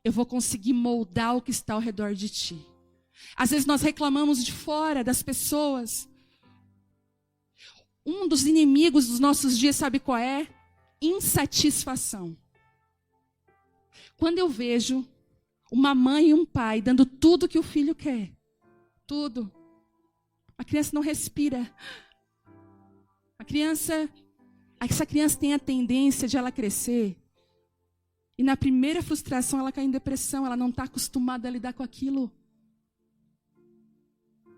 eu vou conseguir moldar o que está ao redor de ti. Às vezes nós reclamamos de fora, das pessoas. Um dos inimigos dos nossos dias, sabe qual é? Insatisfação. Quando eu vejo uma mãe e um pai dando tudo que o filho quer, tudo, a criança não respira. Essa criança tem a tendência de ela crescer e na primeira frustração ela cai em depressão, ela não está acostumada a lidar com aquilo.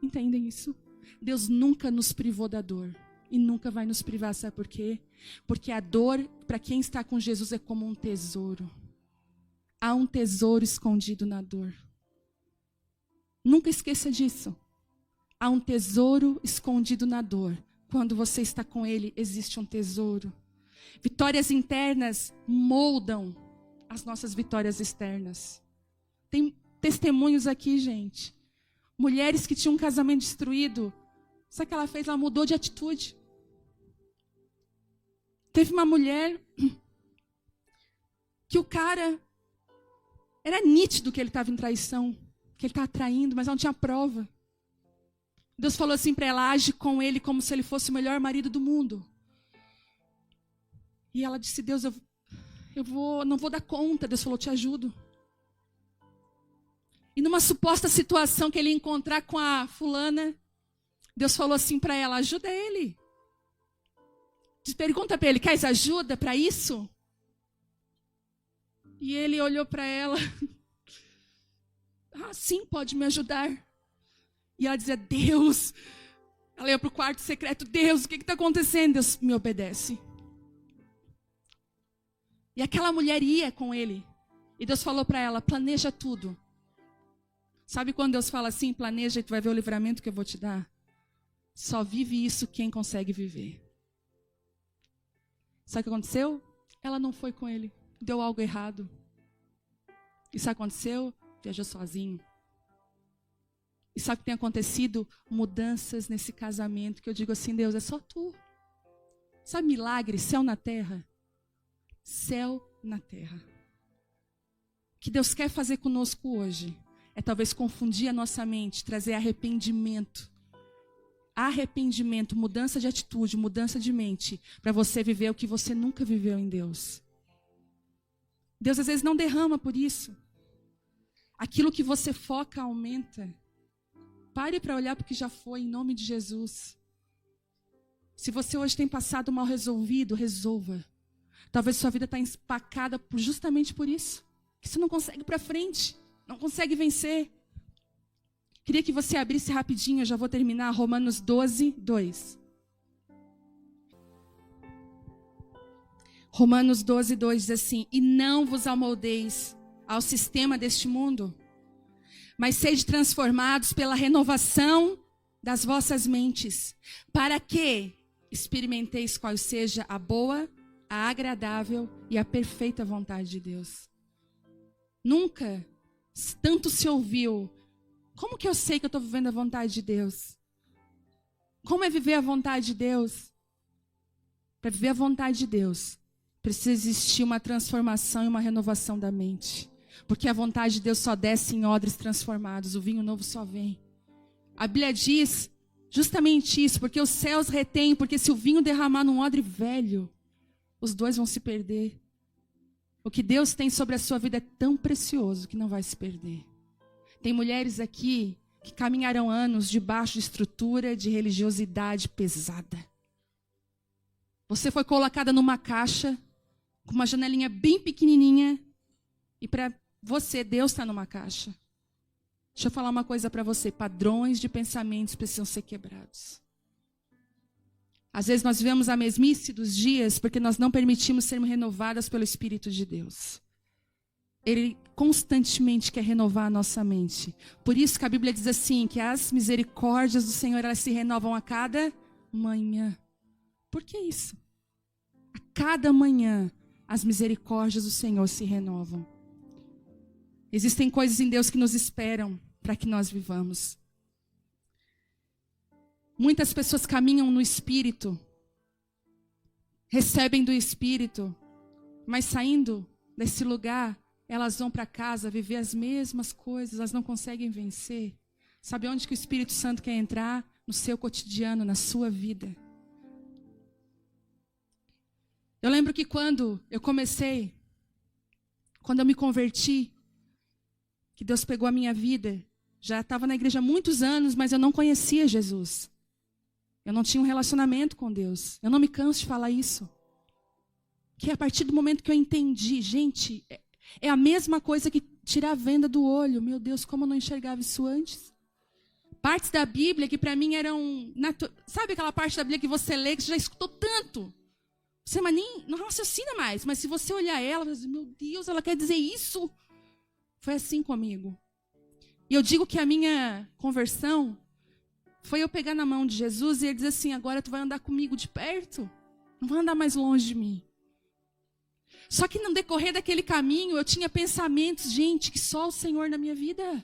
Entendem isso? Deus nunca nos privou da dor. E nunca vai nos privar, sabe por quê? Porque a dor, para quem está com Jesus, é como um tesouro. Há um tesouro escondido na dor. Nunca esqueça disso. Há um tesouro escondido na dor. Quando você está com Ele, existe um tesouro. Vitórias internas moldam as nossas vitórias externas. Tem testemunhos aqui, gente. Mulheres que tinham um casamento destruído. Sabe o que ela fez? Ela mudou de atitude. Teve uma mulher que o cara era nítido que ele estava em traição, que ele estava traindo, mas ela não tinha prova. Deus falou assim para ela: age com ele como se ele fosse o melhor marido do mundo. E ela disse: Deus, não vou dar conta. Deus falou: te ajudo. E numa suposta situação que ele ia encontrar com a fulana, Deus falou assim para ela: ajuda ele. Pergunta para ele: queres ajuda para isso? E ele olhou para ela: ah, sim, pode me ajudar. E ela dizia: Deus. Ela ia para o quarto secreto: Deus, o que está acontecendo? Deus, me obedece. E aquela mulher ia com ele. E Deus falou para ela: planeja tudo. Sabe quando Deus fala assim: planeja e tu vai ver o livramento que eu vou te dar? Só vive isso quem consegue viver. Sabe o que aconteceu? Ela não foi com ele. Deu algo errado. E sabe o que aconteceu? Viajou sozinho. E sabe o que tem acontecido? Mudanças nesse casamento. Que eu digo assim: Deus, é só tu. Sabe milagre? Céu na terra. Céu na terra. O que Deus quer fazer conosco hoje é talvez confundir a nossa mente, trazer arrependimento. Arrependimento, mudança de atitude, mudança de mente, para você viver o que você nunca viveu em Deus. Deus às vezes não derrama por isso. Aquilo que você foca aumenta. Pare para olhar para o que já foi, em nome de Jesus. Se você hoje tem passado mal resolvido, resolva. Talvez sua vida está empacada justamente por isso. Que você não consegue ir para frente, não consegue vencer. Queria que você abrisse rapidinho, eu já vou terminar, Romanos 12, 2. Romanos 12, 2 diz assim: e não vos amoldeis ao sistema deste mundo, mas sede transformados pela renovação das vossas mentes, para que experimenteis qual seja a boa, a agradável e a perfeita vontade de Deus. Nunca tanto se ouviu: como que eu sei que eu estou vivendo a vontade de Deus? Como é viver a vontade de Deus? Para viver a vontade de Deus, precisa existir uma transformação e uma renovação da mente. Porque a vontade de Deus só desce em odres transformados, o vinho novo só vem. A Bíblia diz justamente isso, porque os céus retêm, porque se o vinho derramar num odre velho, os dois vão se perder. O que Deus tem sobre a sua vida é tão precioso que não vai se perder. Tem mulheres aqui que caminharam anos debaixo de estrutura de religiosidade pesada. Você foi colocada numa caixa, com uma janelinha bem pequenininha, e para você, Deus está numa caixa. Deixa eu falar uma coisa para você, padrões de pensamentos precisam ser quebrados. Às vezes nós vivemos a mesmice dos dias porque nós não permitimos sermos renovadas pelo Espírito de Deus. Ele constantemente quer renovar a nossa mente. Por isso que a Bíblia diz assim, que as misericórdias do Senhor, elas se renovam a cada manhã. Por que isso? A cada manhã, as misericórdias do Senhor se renovam. Existem coisas em Deus que nos esperam para que nós vivamos. Muitas pessoas caminham no Espírito, recebem do Espírito, mas saindo desse lugar, elas vão para casa viver as mesmas coisas, elas não conseguem vencer. Sabe onde que o Espírito Santo quer entrar? No seu cotidiano, na sua vida. Eu lembro que quando eu me converti, que Deus pegou a minha vida, já estava na igreja há muitos anos, mas eu não conhecia Jesus. Eu não tinha um relacionamento com Deus. Eu não me canso de falar isso. Que a partir do momento que eu entendi, gente, é a mesma coisa que tirar a venda do olho. Meu Deus, como eu não enxergava isso antes? Partes da Bíblia que para mim eram... Sabe aquela parte da Bíblia que você lê, que você já escutou tanto? Você mas nem não raciocina mais. Mas se você olhar ela, você diz, meu Deus, ela quer dizer isso? Foi assim comigo. E eu digo que a minha conversão foi eu pegar na mão de Jesus e ele dizer assim, agora tu vai andar comigo de perto, não vai andar mais longe de mim. Só que no decorrer daquele caminho, eu tinha pensamentos, gente, que só o Senhor na minha vida.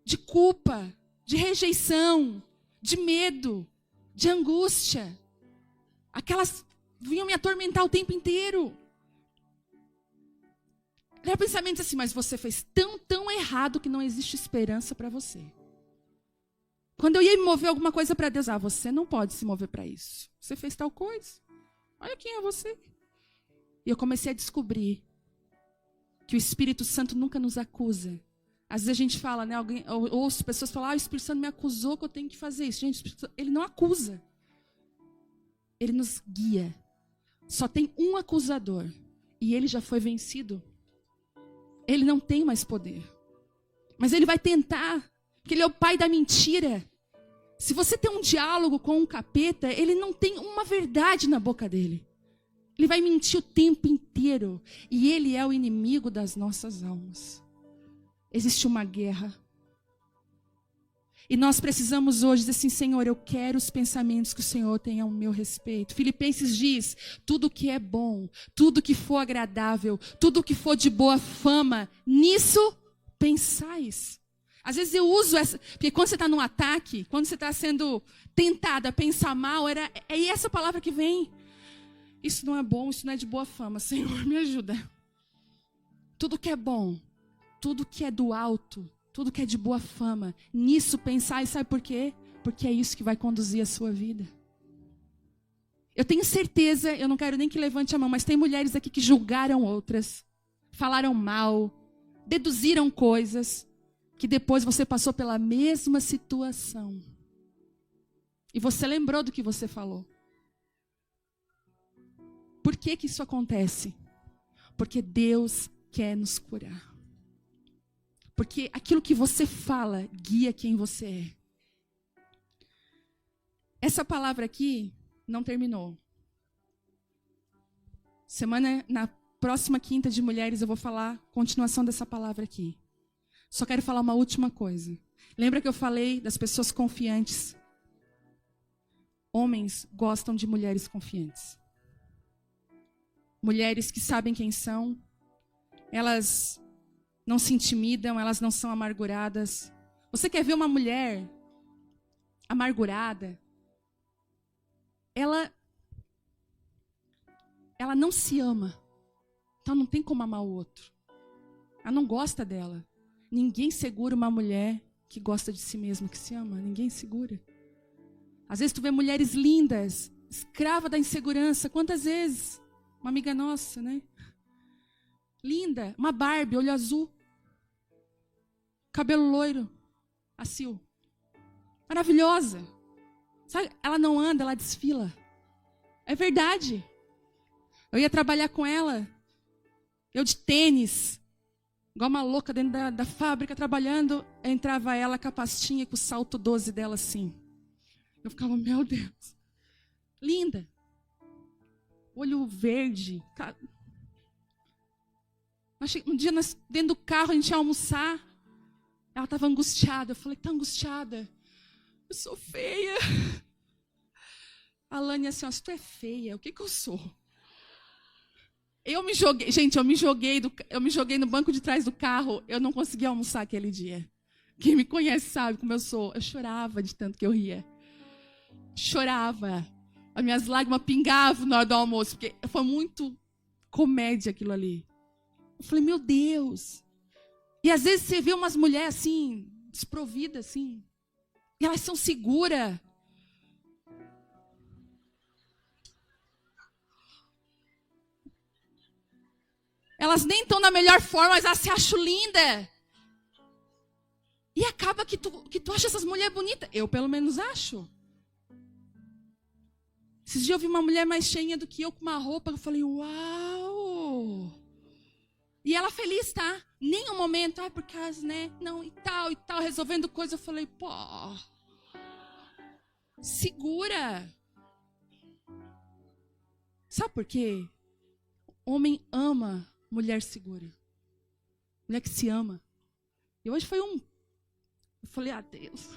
De culpa, de rejeição, de medo, de angústia. Aquelas vinham me atormentar o tempo inteiro. Era pensamento assim, mas você fez tão errado que não existe esperança para você. Quando eu ia me mover alguma coisa para Deus, você não pode se mover para isso. Você fez tal coisa. Olha quem é você. E eu comecei a descobrir que o Espírito Santo nunca nos acusa. Às vezes a gente fala, né? Eu ouço pessoas falar, o Espírito Santo me acusou que eu tenho que fazer isso. Gente, ele não acusa. Ele nos guia. Só tem um acusador. E ele já foi vencido. Ele não tem mais poder. Mas ele vai tentar. Porque ele é o pai da mentira. Se você tem um diálogo com um capeta, ele não tem uma verdade na boca dele. Ele vai mentir o tempo inteiro. E ele é o inimigo das nossas almas. Existe uma guerra. E nós precisamos hoje dizer assim, Senhor, eu quero os pensamentos que o Senhor tem ao meu respeito. Filipenses diz, tudo que é bom, tudo que for agradável, tudo que for de boa fama, nisso pensais. Às vezes eu uso essa, porque quando você está num ataque, quando você está sendo tentado a pensar mal, é essa palavra que vem. Isso não é bom, isso não é de boa fama. Senhor, me ajuda. Tudo que é bom, tudo que é do alto, tudo que é de boa fama, nisso pensar, e sabe por quê? Porque é isso que vai conduzir a sua vida. Eu tenho certeza, eu não quero nem que levante a mão, mas tem mulheres aqui que julgaram outras, falaram mal, deduziram coisas, que depois você passou pela mesma situação. E você lembrou do que você falou. Por que que isso acontece? Porque Deus quer nos curar. Porque aquilo que você fala guia quem você é. Essa palavra aqui não terminou. Na próxima quinta de mulheres eu vou falar a continuação dessa palavra aqui. Só quero falar uma última coisa. Lembra que eu falei das pessoas confiantes? Homens gostam de mulheres confiantes. Mulheres que sabem quem são. Elas não se intimidam, elas não são amarguradas. Você quer ver uma mulher amargurada? Ela não se ama. Então não tem como amar o outro. Ela não gosta dela. Ninguém segura uma mulher que gosta de si mesma, que se ama. Ninguém segura. Às vezes tu vê mulheres lindas, escrava da insegurança. Quantas vezes? Uma amiga nossa, né? Linda, uma Barbie, olho azul. Cabelo loiro. a Sil. Maravilhosa. Sabe, ela não anda, ela desfila. É verdade. Eu ia trabalhar com ela, eu de tênis, igual uma louca dentro da fábrica trabalhando, entrava ela com a pastinha, com o salto 12 dela assim. Eu ficava, meu Deus, linda. Olho verde. Um dia dentro do carro a gente ia almoçar, ela estava angustiada. Eu falei, tá angustiada? Eu sou feia. A Lani assim, ó, se tu é feia, o que eu sou? Eu me joguei, gente, eu me joguei no banco de trás do carro, eu não consegui almoçar aquele dia. Quem me conhece sabe como eu sou. Eu chorava de tanto que eu ria. Chorava. As minhas lágrimas pingavam na hora do almoço, porque foi muito comédia aquilo ali. Eu falei, meu Deus. E às vezes você vê umas mulheres assim, desprovidas assim, e elas são seguras. Elas nem estão na melhor forma, mas elas se acham linda. E acaba que tu acha essas mulheres bonitas. Eu, pelo menos, acho. Esses dias eu vi uma mulher mais cheinha do que eu, com uma roupa. Eu falei, uau! E ela feliz, tá? Nem um momento, por causa, né? Não, e tal, resolvendo coisa. Eu falei, pô, segura. Sabe por quê? Homem ama mulher segura. Mulher que se ama. E hoje foi eu falei, Deus.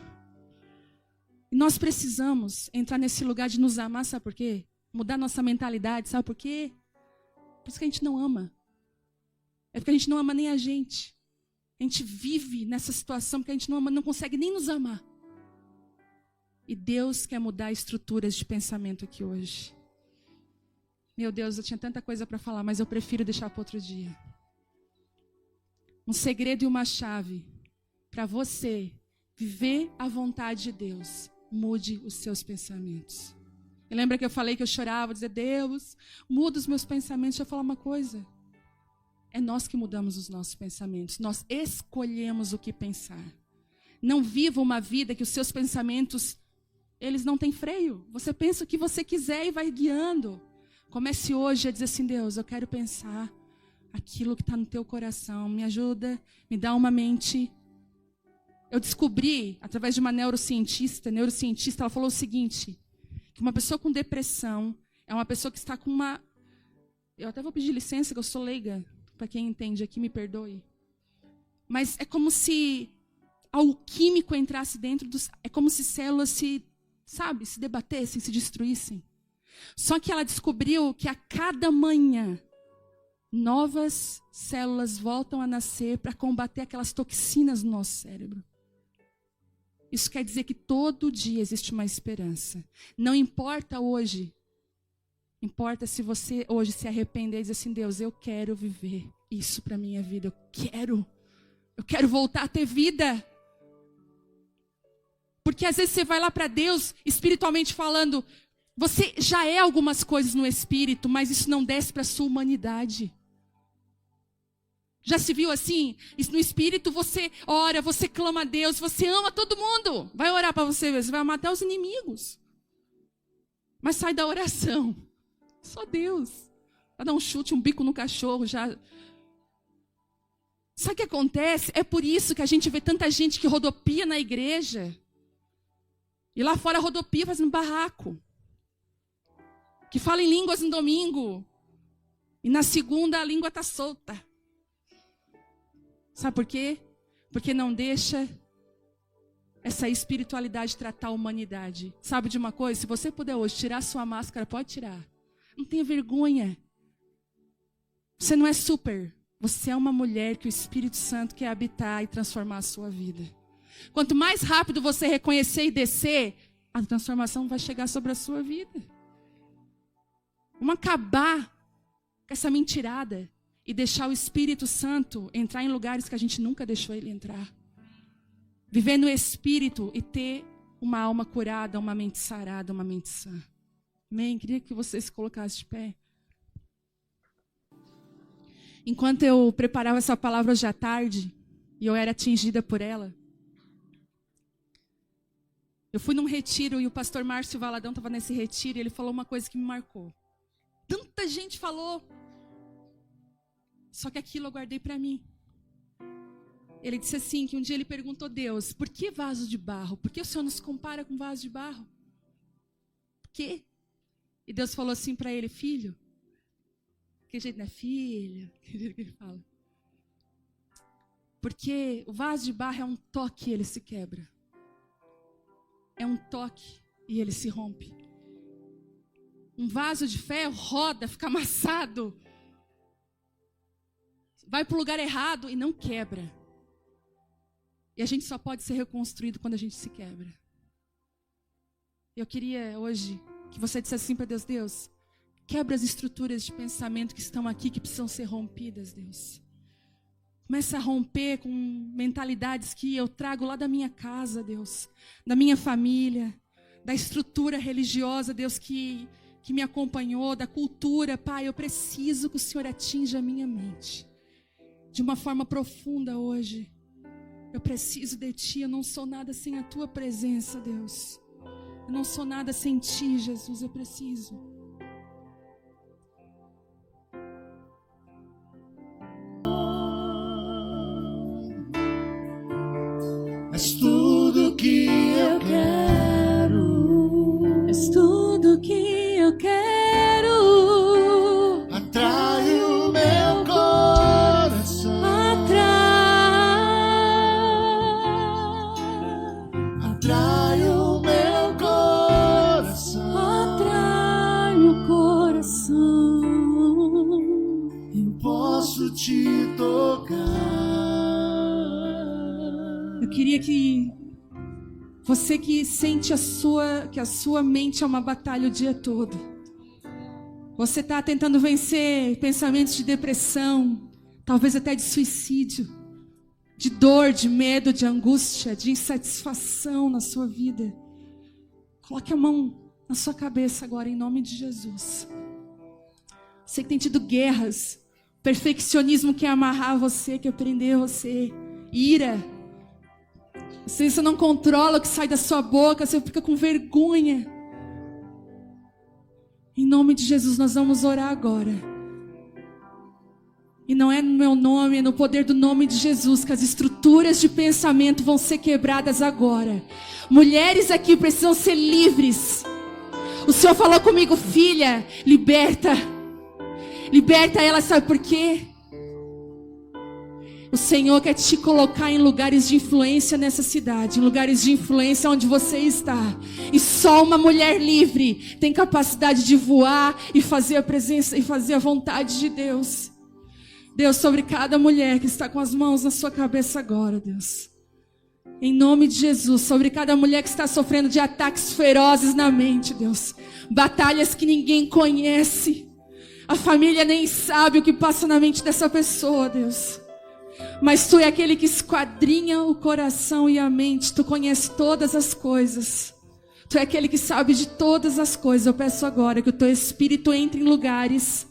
E nós precisamos entrar nesse lugar de nos amar, sabe por quê? Mudar nossa mentalidade, sabe por quê? Por isso que a gente não ama. É porque a gente não ama nem a gente. A gente vive nessa situação porque a gente não ama, não consegue nem nos amar. E Deus quer mudar estruturas de pensamento aqui hoje. Meu Deus, eu tinha tanta coisa para falar, mas eu prefiro deixar para outro dia. Um segredo e uma chave para você viver a vontade de Deus. Mude os seus pensamentos. E lembra que eu falei que eu chorava, dizer, Deus, muda os meus pensamentos. Deixa eu falar uma coisa. É nós que mudamos os nossos pensamentos. Nós escolhemos o que pensar. Não viva uma vida que os seus pensamentos, eles não têm freio. Você pensa o que você quiser e vai guiando. Comece hoje a dizer assim, Deus, eu quero pensar aquilo que está no teu coração. Me ajuda, me dá uma mente. Eu descobri, através de uma neurocientista, ela falou o seguinte, que uma pessoa com depressão é uma pessoa que está com uma... Eu até vou pedir licença, que eu sou leiga, para quem entende aqui, me perdoe. Mas é como se algo químico entrasse dentro dos... É como se células se debatessem, se destruíssem. Só que ela descobriu que a cada manhã, novas células voltam a nascer para combater aquelas toxinas no nosso cérebro. Isso quer dizer que todo dia existe uma esperança. Não importa hoje. Importa se você hoje se arrepender e dizer assim, Deus, eu quero viver isso para a minha vida. Eu quero voltar a ter vida. Porque às vezes você vai lá para Deus, espiritualmente falando, você já é algumas coisas no espírito, mas isso não desce para a sua humanidade. Já se viu assim? No espírito você ora, você clama a Deus, você ama todo mundo. Vai orar para você vai amar até os inimigos. Mas sai da oração. Só Deus. Vai dar um chute, um bico no cachorro, já... Sabe o que acontece? É por isso que a gente vê tanta gente que rodopia na igreja. E lá fora rodopia fazendo barraco. Que fala em línguas no domingo. E na segunda a língua está solta. Sabe por quê? Porque não deixa essa espiritualidade tratar a humanidade. Sabe de uma coisa? Se você puder hoje tirar sua máscara, pode tirar. Não tenha vergonha. Você não é super. Você é uma mulher que o Espírito Santo quer habitar e transformar a sua vida. Quanto mais rápido você reconhecer e descer, a transformação vai chegar sobre a sua vida. Vamos acabar com essa mentirada e deixar o Espírito Santo entrar em lugares que a gente nunca deixou ele entrar. Viver no Espírito e ter uma alma curada, uma mente sarada, uma mente sã. Amém? Queria que você se colocasse de pé. Enquanto eu preparava essa palavra hoje à tarde, e eu era atingida por ela, Eu fui num retiro e o pastor Márcio Valadão estava nesse retiro e ele falou uma coisa que me marcou. Tanta gente falou, só que aquilo eu guardei para mim. Ele disse assim, que um dia ele perguntou a Deus, por que vaso de barro? Por que o Senhor nos compara com vaso de barro? Por quê? E Deus falou assim para ele, filho, que jeito, né? Filho, que jeito que ele fala. Porque o vaso de barro é um toque e ele se quebra. É um toque e ele se rompe. Um vaso de ferro roda, fica amassado. Vai para o lugar errado e não quebra. E a gente só pode ser reconstruído quando a gente se quebra. Eu queria hoje que você dissesse assim para Deus, Deus, quebra as estruturas de pensamento que estão aqui, que precisam ser rompidas, Deus. Começa a romper com mentalidades que eu trago lá da minha casa, Deus. Da minha família, da estrutura religiosa, Deus, que me acompanhou, da cultura. Pai, eu preciso que o Senhor atinja a minha mente. De uma forma profunda hoje. Eu preciso de Ti, eu não sou nada sem a Tua presença, Deus. Eu não sou nada sem Ti, Jesus, eu preciso. És tudo que eu quero. És tudo que eu quero. Atrai o meu coração. Atrai o meu coração. Atrai o coração. Eu posso te tocar. Eu queria que você que sente que a sua mente é uma batalha o dia todo. Você está tentando vencer pensamentos de depressão, talvez até de suicídio, de dor, de medo, de angústia, de insatisfação na sua vida. Coloque a mão na sua cabeça agora, em nome de Jesus. Você que tem tido guerras, perfeccionismo que amarrar você, que prender você, ira. Você não controla o que sai da sua boca, você fica com vergonha. Em nome de Jesus, nós vamos orar agora. E não é no meu nome, é no poder do nome de Jesus que as estruturas de pensamento vão ser quebradas agora. Mulheres aqui precisam ser livres. O Senhor falou comigo, filha, liberta. Liberta ela, sabe por quê? O Senhor quer te colocar em lugares de influência nessa cidade, em lugares de influência onde você está. E só uma mulher livre tem capacidade de voar e fazer a presença e fazer a vontade de Deus. Deus, sobre cada mulher que está com as mãos na sua cabeça agora, Deus. Em nome de Jesus, sobre cada mulher que está sofrendo de ataques ferozes na mente, Deus. Batalhas que ninguém conhece. A família nem sabe o que passa na mente dessa pessoa, Deus. Mas Tu é aquele que esquadrinha o coração e a mente. Tu conhece todas as coisas. Tu é aquele que sabe de todas as coisas. Eu peço agora que o Teu Espírito entre em lugares,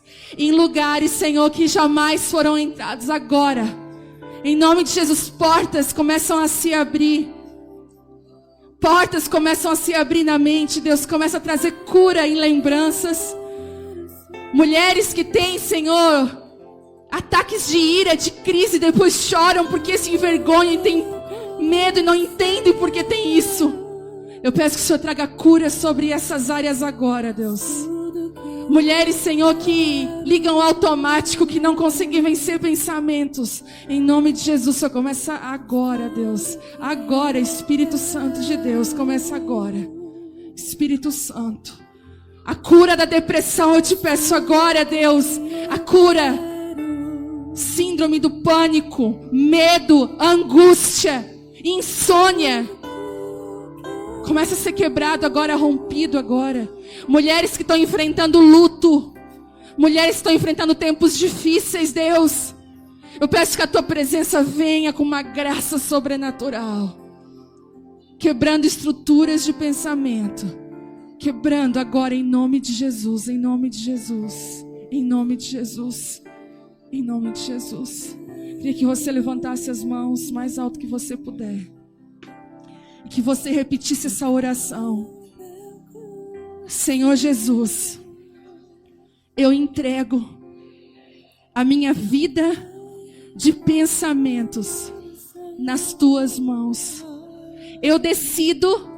Senhor, que jamais foram entrados agora. Em nome de Jesus, portas começam a se abrir. Portas começam a se abrir na mente. Deus começa a trazer cura em lembranças. Mulheres que têm, Senhor, ataques de ira, de crise, depois choram porque se envergonham e têm medo e não entendem porque tem isso. Eu peço que o Senhor traga cura sobre essas áreas agora, Deus. Mulheres, Senhor, que ligam automático, que não conseguem vencer pensamentos. Em nome de Jesus, Senhor, começa agora, Deus. Agora, Espírito Santo de Deus, começa agora. Espírito Santo. A cura da depressão, eu te peço agora, Deus. A cura. Síndrome do pânico, medo, angústia, insônia. Começa a ser quebrado agora, rompido agora. Mulheres que estão enfrentando luto. Mulheres que estão enfrentando tempos difíceis, Deus. Eu peço que a Tua presença venha com uma graça sobrenatural. Quebrando estruturas de pensamento. Quebrando agora em nome de Jesus, em nome de Jesus, em nome de Jesus, em nome de Jesus. Queria que você levantasse as mãos mais alto que você puder. E que você repetisse essa oração. Senhor Jesus, eu entrego a minha vida de pensamentos nas tuas mãos. Eu decido,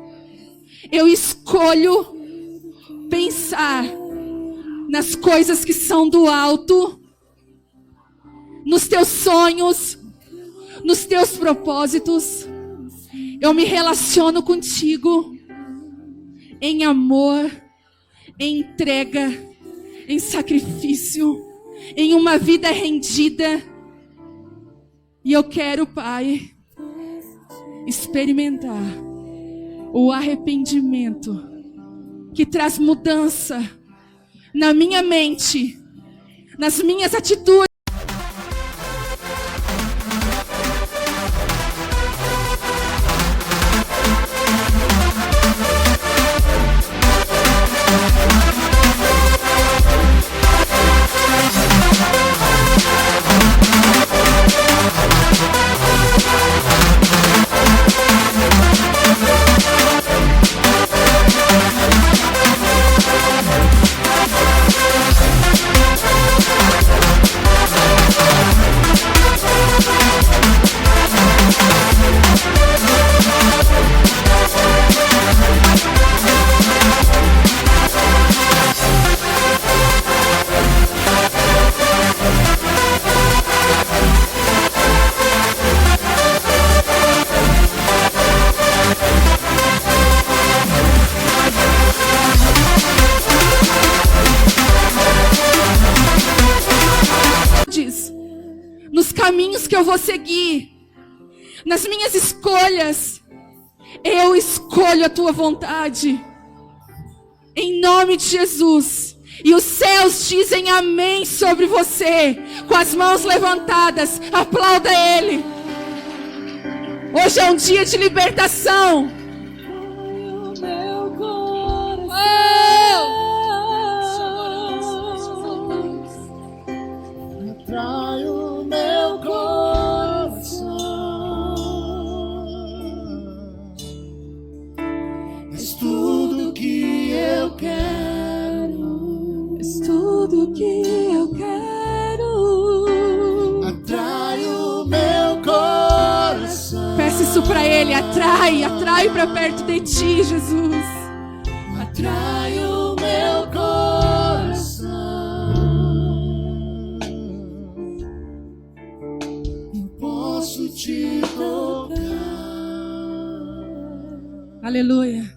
eu escolho pensar nas coisas que são do alto, nos teus sonhos, nos teus propósitos. Eu me relaciono contigo em amor, em entrega, em sacrifício, em uma vida rendida. E eu quero, Pai, experimentar o arrependimento que traz mudança na minha mente, nas minhas atitudes. Nos caminhos que eu vou seguir, nas minhas escolhas, eu escolho a tua vontade, em nome de Jesus. E os céus dizem amém sobre você, com as mãos levantadas. Aplauda Ele. Hoje é um dia de libertação. Atrai o meu coração. És tudo que eu quero. És tudo que eu quero. Atrai o meu coração. Peça isso pra Ele. Atrai pra perto de ti, Jesus. Atrai o meu coração. Eu posso te tocar. Aleluia.